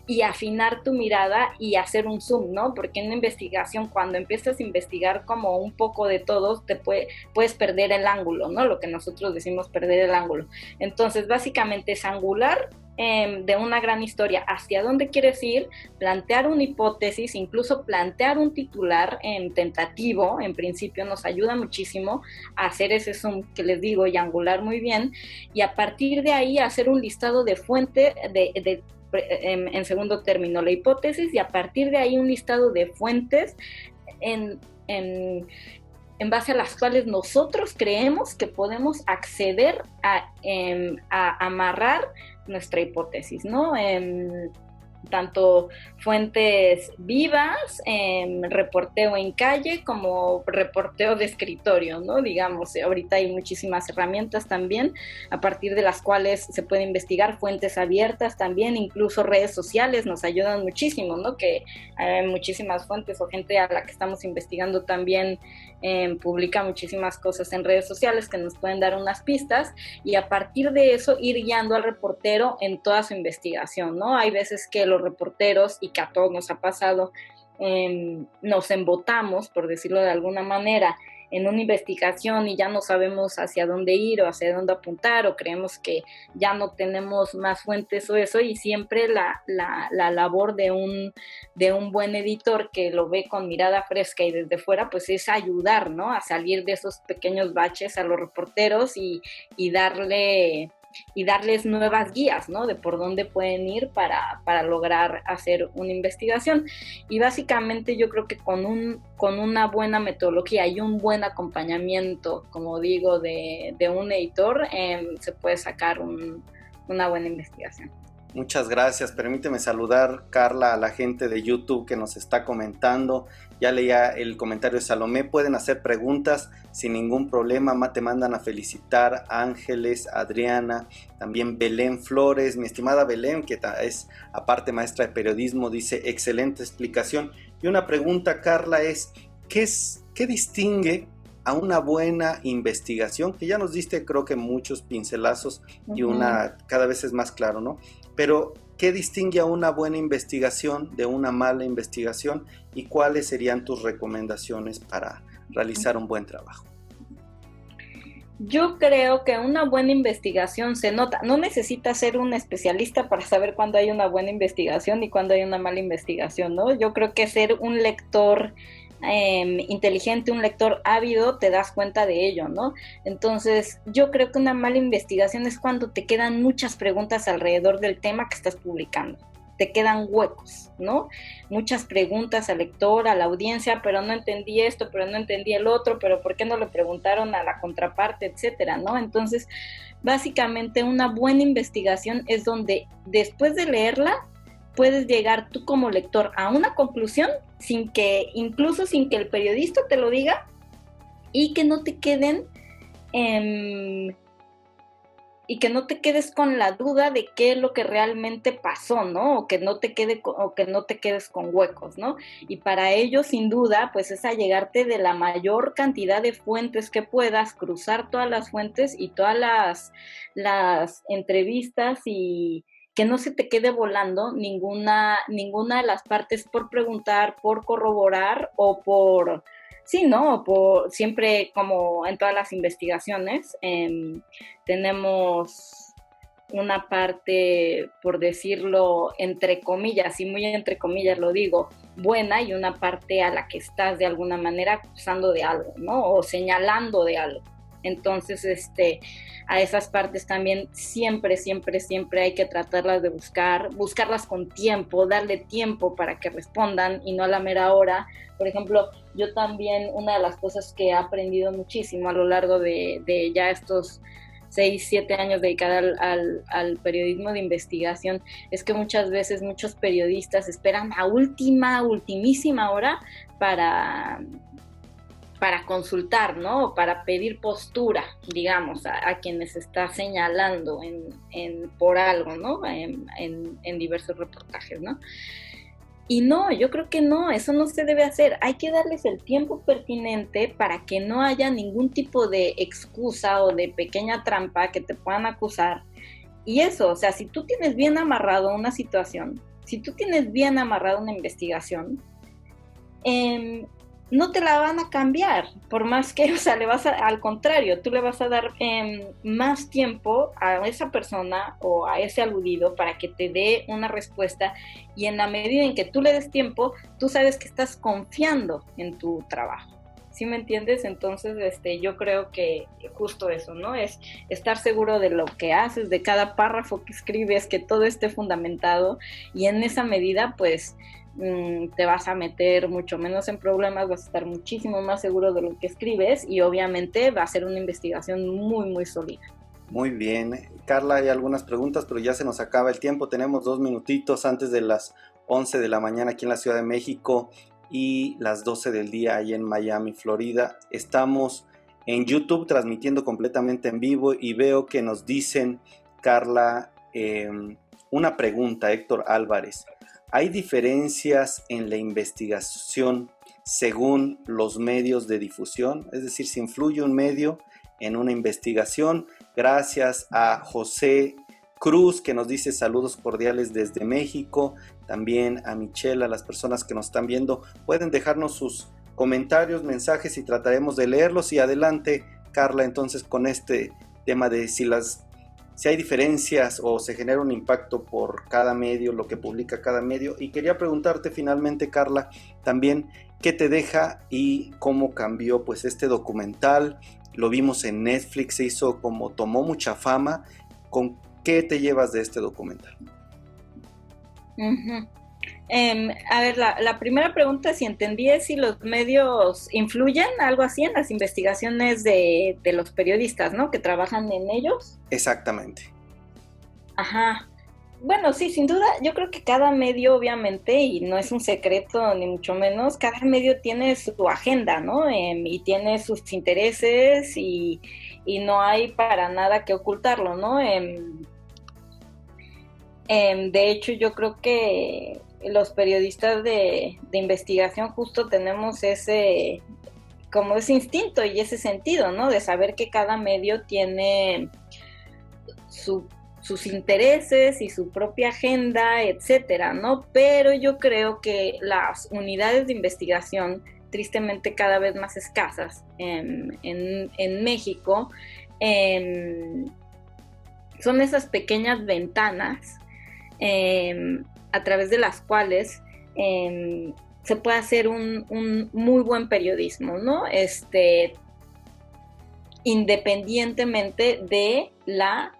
y afinar tu mirada y hacer un zoom, ¿no? Porque en una investigación, cuando empiezas a investigar como un poco de todos, puedes perder el ángulo, ¿no? Lo que nosotros decimos, perder el ángulo. Entonces, básicamente es angular de una gran historia hacia dónde quieres ir, plantear una hipótesis, incluso plantear un titular tentativo. En principio nos ayuda muchísimo a hacer ese zoom que les digo y angular muy bien, y a partir de ahí hacer un listado de fuente en segundo término la hipótesis, y a partir de ahí un listado de fuentes en base a las cuales nosotros creemos que podemos acceder a amarrar nuestra hipótesis, ¿no? Tanto fuentes vivas, reporteo en calle, como reporteo de escritorio, ¿no? Digamos, ahorita hay muchísimas herramientas también, a partir de las cuales se puede investigar, fuentes abiertas también, incluso redes sociales nos ayudan muchísimo, ¿no? Que hay muchísimas fuentes, o gente a la que estamos investigando también publica muchísimas cosas en redes sociales que nos pueden dar unas pistas, y a partir de eso ir guiando al reportero en toda su investigación, ¿no? Hay veces que los reporteros, y que a todos nos ha pasado, nos embotamos, por decirlo de alguna manera, en una investigación y ya no sabemos hacia dónde ir o hacia dónde apuntar, o creemos que ya no tenemos más fuentes o eso, y siempre la labor de un buen editor que lo ve con mirada fresca y desde fuera, pues es ayudar, ¿no? A salir de esos pequeños baches a los reporteros y darles nuevas guías, ¿no? De por dónde pueden ir para lograr hacer una investigación. Y básicamente yo creo que con una buena metodología y un buen acompañamiento, como digo, de un editor, se puede sacar una buena investigación. Muchas gracias. Permíteme saludar, Carla, a la gente de YouTube que nos está comentando. Ya leía el comentario de Salomé. Pueden hacer preguntas sin ningún problema. Te mandan a felicitar Ángeles, Adriana, también Belén Flores. Mi estimada Belén, que es aparte maestra de periodismo, dice excelente explicación. Y una pregunta, Carla, es ¿qué distingue a una buena investigación? Que ya nos diste, creo que muchos pincelazos, y una cada vez es más claro, ¿no? Pero ¿qué distingue a una buena investigación de una mala investigación, y cuáles serían tus recomendaciones para realizar un buen trabajo? Yo creo que una buena investigación se nota. No necesitas ser un especialista para saber cuándo hay una buena investigación y cuándo hay una mala investigación, ¿no? Yo creo que ser un lector inteligente, un lector ávido, te das cuenta de ello, ¿no? Entonces, yo creo que una mala investigación es cuando te quedan muchas preguntas alrededor del tema que estás publicando. Te quedan huecos, ¿no? Muchas preguntas al lector, a la audiencia, pero no entendí esto, pero no entendí el otro, pero ¿por qué no le preguntaron a la contraparte, etcétera, ¿no? Entonces, básicamente una buena investigación es donde después de leerla puedes llegar tú como lector a una conclusión incluso sin que el periodista te lo diga, y que no te queden y que no te quedes con la duda de qué es lo que realmente pasó, ¿no? O que no te quedes con huecos, ¿no? Y para ello, sin duda, pues es allegarte de la mayor cantidad de fuentes que puedas, cruzar todas las fuentes y todas las entrevistas, y que no se te quede volando ninguna de las partes por preguntar, por corroborar o por... Sí, ¿no? Siempre, como en todas las investigaciones, tenemos una parte, por decirlo entre comillas, y muy entre comillas lo digo, buena, y una parte a la que estás de alguna manera acusando de algo, ¿no? O señalando de algo. Entonces, a esas partes también siempre hay que tratarlas de buscarlas con tiempo, darle tiempo para que respondan y no a la mera hora. Por ejemplo, yo también, una de las cosas que he aprendido muchísimo a lo largo de ya estos 6, 7 años dedicada al periodismo de investigación, es que muchas veces muchos periodistas esperan a ultimísima hora para consultar, ¿no? O para pedir postura, digamos, a quienes está señalando por algo, ¿no? En diversos reportajes, ¿no? Y no, yo creo que no, eso no se debe hacer. Hay que darles el tiempo pertinente para que no haya ningún tipo de excusa o de pequeña trampa que te puedan acusar. Y eso, o sea, si tú tienes bien amarrado una situación, si tú tienes bien amarrado una investigación, no te la van a cambiar, por más que, o sea, al contrario, tú le vas a dar más tiempo a esa persona o a ese aludido para que te dé una respuesta, y en la medida en que tú le des tiempo, tú sabes que estás confiando en tu trabajo. ¿Sí me entiendes? Entonces, yo creo que justo eso, ¿no? Es estar seguro de lo que haces, de cada párrafo que escribes, que todo esté fundamentado, y en esa medida, pues, te vas a meter mucho menos en problemas, vas a estar muchísimo más seguro de lo que escribes, y obviamente va a ser una investigación muy, muy sólida. Muy bien. Carla, hay algunas preguntas, pero ya se nos acaba el tiempo. Tenemos 2 minutitos antes de las 11 de la mañana aquí en la Ciudad de México y las 12 del día ahí en Miami, Florida. Estamos en YouTube transmitiendo completamente en vivo, y veo que nos dicen, Carla, una pregunta, Héctor Álvarez. ¿Hay diferencias en la investigación según los medios de difusión? Es decir, si influye un medio en una investigación. Gracias a José Cruz, que nos dice saludos cordiales desde México. También a Michelle, a las personas que nos están viendo. Pueden dejarnos sus comentarios, mensajes, y trataremos de leerlos. Y adelante, Carla, entonces, con este tema de si hay diferencias o se genera un impacto por cada medio, lo que publica cada medio. Y quería preguntarte finalmente, Carla, también qué te deja y cómo cambió pues este documental. Lo vimos en Netflix, tomó mucha fama. ¿Con qué te llevas de este documental? Uh-huh. A ver, la primera pregunta, si entendí, es si los medios influyen, algo así, en las investigaciones de los periodistas, ¿no? Que trabajan en ellos. Exactamente. Ajá. Bueno, sí, sin duda, yo creo que cada medio, obviamente, y no es un secreto ni mucho menos, cada medio tiene su agenda, ¿no? Y tiene sus intereses, y no hay para nada que ocultarlo, ¿no? De hecho, yo creo que los periodistas de investigación justo tenemos ese instinto y ese sentido, ¿no? De saber que cada medio tiene sus intereses y su propia agenda, etcétera, ¿no? Pero yo creo que las unidades de investigación, tristemente cada vez más escasas en México, son esas pequeñas ventanas a través de las cuales se puede hacer un muy buen periodismo, ¿no? Independientemente de la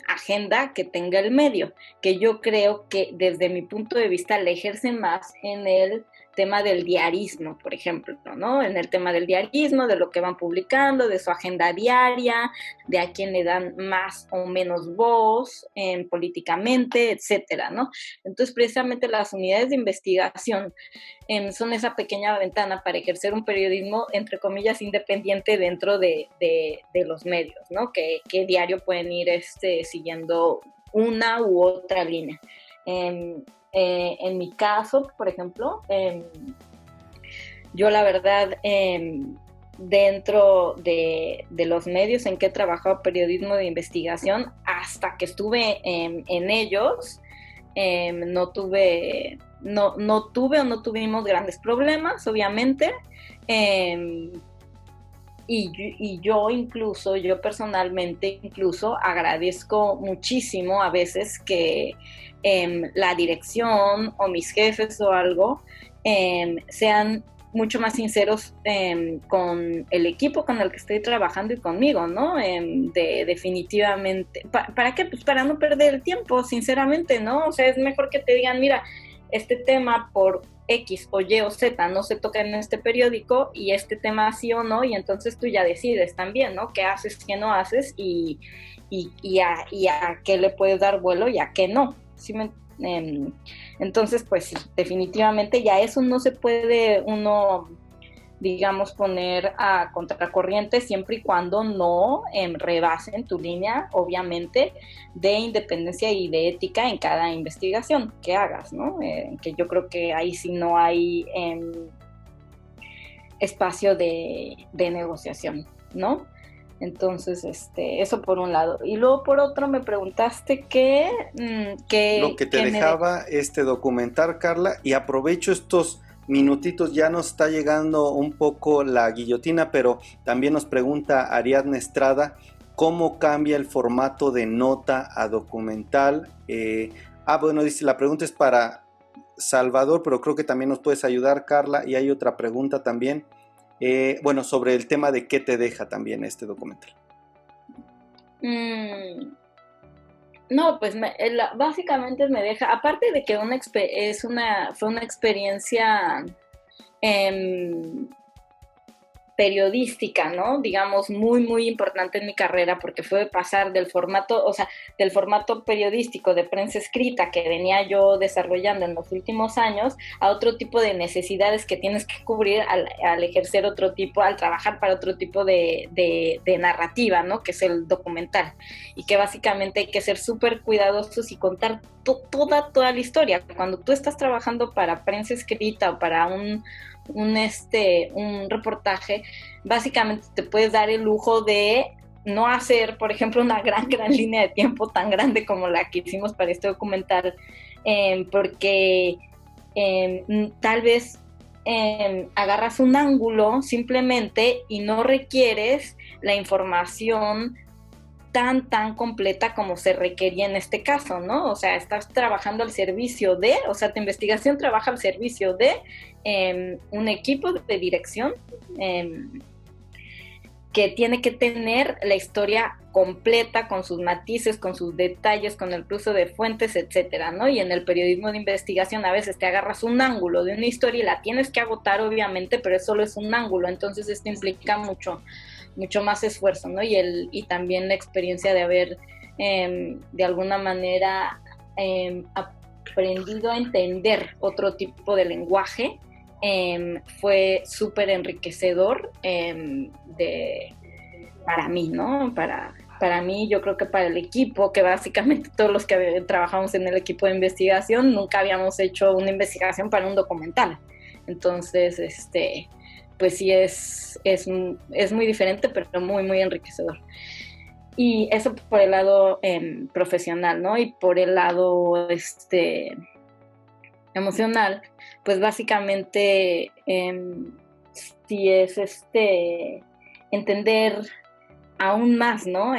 agenda que tenga el medio, que yo creo que desde mi punto de vista la ejercen más en el tema del diarismo, por ejemplo, ¿no? En el tema del diarismo, de lo que van publicando, de su agenda diaria, de a quién le dan más o menos voz políticamente, etcétera, ¿no? Entonces, precisamente las unidades de investigación son esa pequeña ventana para ejercer un periodismo, entre comillas, independiente dentro de los medios, ¿no? Que diario pueden ir siguiendo una u otra línea. En mi caso, por ejemplo, yo la verdad, dentro de los medios en que he trabajado periodismo de investigación, hasta que estuve en ellos, no tuvimos grandes problemas, obviamente. Y yo personalmente incluso agradezco muchísimo a veces que la dirección o mis jefes o algo sean mucho más sinceros con el equipo con el que estoy trabajando y conmigo, ¿no? Definitivamente. ¿Para qué? Pues para no perder el tiempo, sinceramente, ¿no? O sea, es mejor que te digan, mira, este tema por X o Y o Z no se toca en este periódico y este tema sí o no, y entonces tú ya decides también, ¿no? ¿Qué haces, qué no haces y a qué le puedes dar vuelo y a qué no? ¿Sí entonces, pues sí, definitivamente ya eso no se puede uno, digamos, poner a contracorriente siempre y cuando no rebasen tu línea, obviamente, de independencia y de ética en cada investigación que hagas, ¿no? Que yo creo que ahí sí no hay espacio de negociación, ¿no? Entonces, eso por un lado. Y luego por otro me preguntaste lo que te dejaba este documental, Carla, y aprovecho estos minutitos, ya nos está llegando un poco la guillotina, pero también nos pregunta Ariadna Estrada, ¿cómo cambia el formato de nota a documental? Bueno, dice, la pregunta es para Salvador, pero creo que también nos puedes ayudar, Carla, y hay otra pregunta también. Bueno, sobre el tema de qué te deja también este documental. No, pues básicamente me deja, aparte de que fue una experiencia periodística, ¿no? Digamos, muy, muy importante en mi carrera porque fue pasar del formato periodístico de prensa escrita que venía yo desarrollando en los últimos años a otro tipo de necesidades que tienes que cubrir al ejercer al trabajar para otro tipo de narrativa, ¿no? Que es el documental. Y que básicamente hay que ser súper cuidadosos y contar toda la historia. Cuando tú estás trabajando para prensa escrita o para un reportaje, básicamente te puedes dar el lujo de no hacer, por ejemplo, una gran línea de tiempo tan grande como la que hicimos para este documental, porque tal vez agarras un ángulo simplemente y no requieres la información tan completa como se requería en este caso, ¿no? O sea, estás trabajando al servicio o sea, tu investigación trabaja al servicio de un equipo de dirección que tiene que tener la historia completa, con sus matices, con sus detalles, con el cruce de fuentes, etcétera, ¿no? Y en el periodismo de investigación a veces te agarras un ángulo de una historia y la tienes que agotar, obviamente, pero solo es un ángulo, entonces esto implica mucho más esfuerzo, ¿no? Y también la experiencia de haber de alguna manera aprendido a entender otro tipo de lenguaje fue súper enriquecedor para mí, ¿no? Para mí, yo creo que para el equipo, que básicamente todos los que trabajamos en el equipo de investigación nunca habíamos hecho una investigación para un documental. Entonces, pues sí es muy diferente, pero muy, muy enriquecedor. Y eso por el lado profesional, ¿no? Y por el lado emocional, pues básicamente sí es entender aún más, ¿no?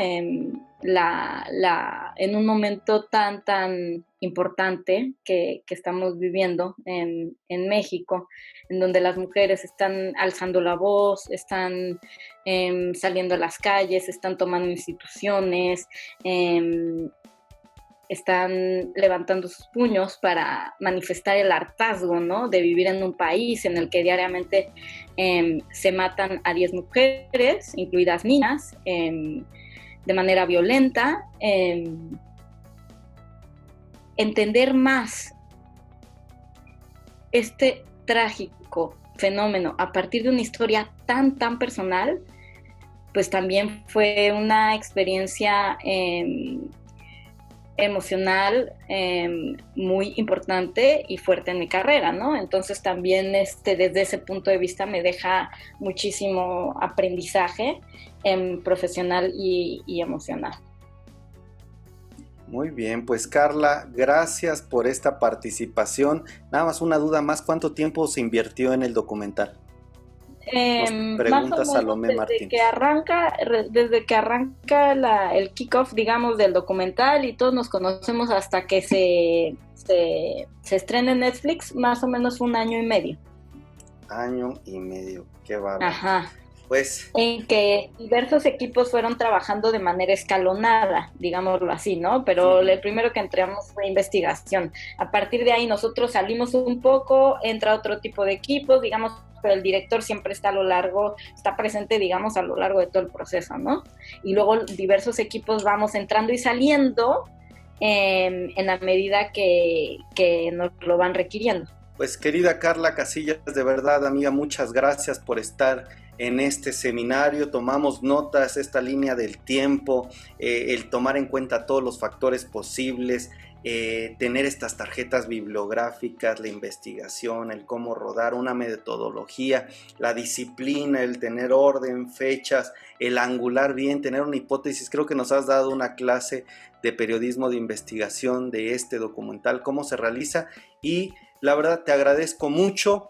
en un momento tan importante que estamos viviendo en México, en donde las mujeres están alzando la voz, están saliendo a las calles, están tomando instituciones, están levantando sus puños para manifestar el hartazgo, ¿no?, de vivir en un país en el que diariamente se matan a 10 mujeres, incluidas niñas, de manera violenta. Entender más este trágico fenómeno a partir de una historia tan personal, pues también fue una experiencia emocional muy importante y fuerte en mi carrera, ¿no? Entonces también desde ese punto de vista me deja muchísimo aprendizaje profesional y emocional. Muy bien, pues Carla, gracias por esta participación. Nada más una duda más, ¿cuánto tiempo se invirtió en el documental? Pregunta Salomé Martínez. Desde que arranca el kickoff, digamos, del documental y todos nos conocemos hasta que se estrena en Netflix, más o menos 1 año y medio. Año y medio, qué bárbaro. Ajá. Pues, en que diversos equipos fueron trabajando de manera escalonada, digámoslo así, ¿no? Pero el primero que entramos fue investigación. A partir de ahí nosotros salimos un poco, entra otro tipo de equipos, digamos, pero el director siempre está presente, digamos, a lo largo de todo el proceso, ¿no? Y luego diversos equipos vamos entrando y saliendo en la medida que nos lo van requiriendo. Pues querida Carla Casillas, de verdad, amiga, muchas gracias por estar en este seminario. Tomamos notas, esta línea del tiempo, el tomar en cuenta todos los factores posibles, tener estas tarjetas bibliográficas, la investigación, el cómo rodar, una metodología, la disciplina, el tener orden, fechas, el angular bien, tener una hipótesis. Creo que nos has dado una clase de periodismo de investigación de este documental, cómo se realiza, y la verdad te agradezco mucho.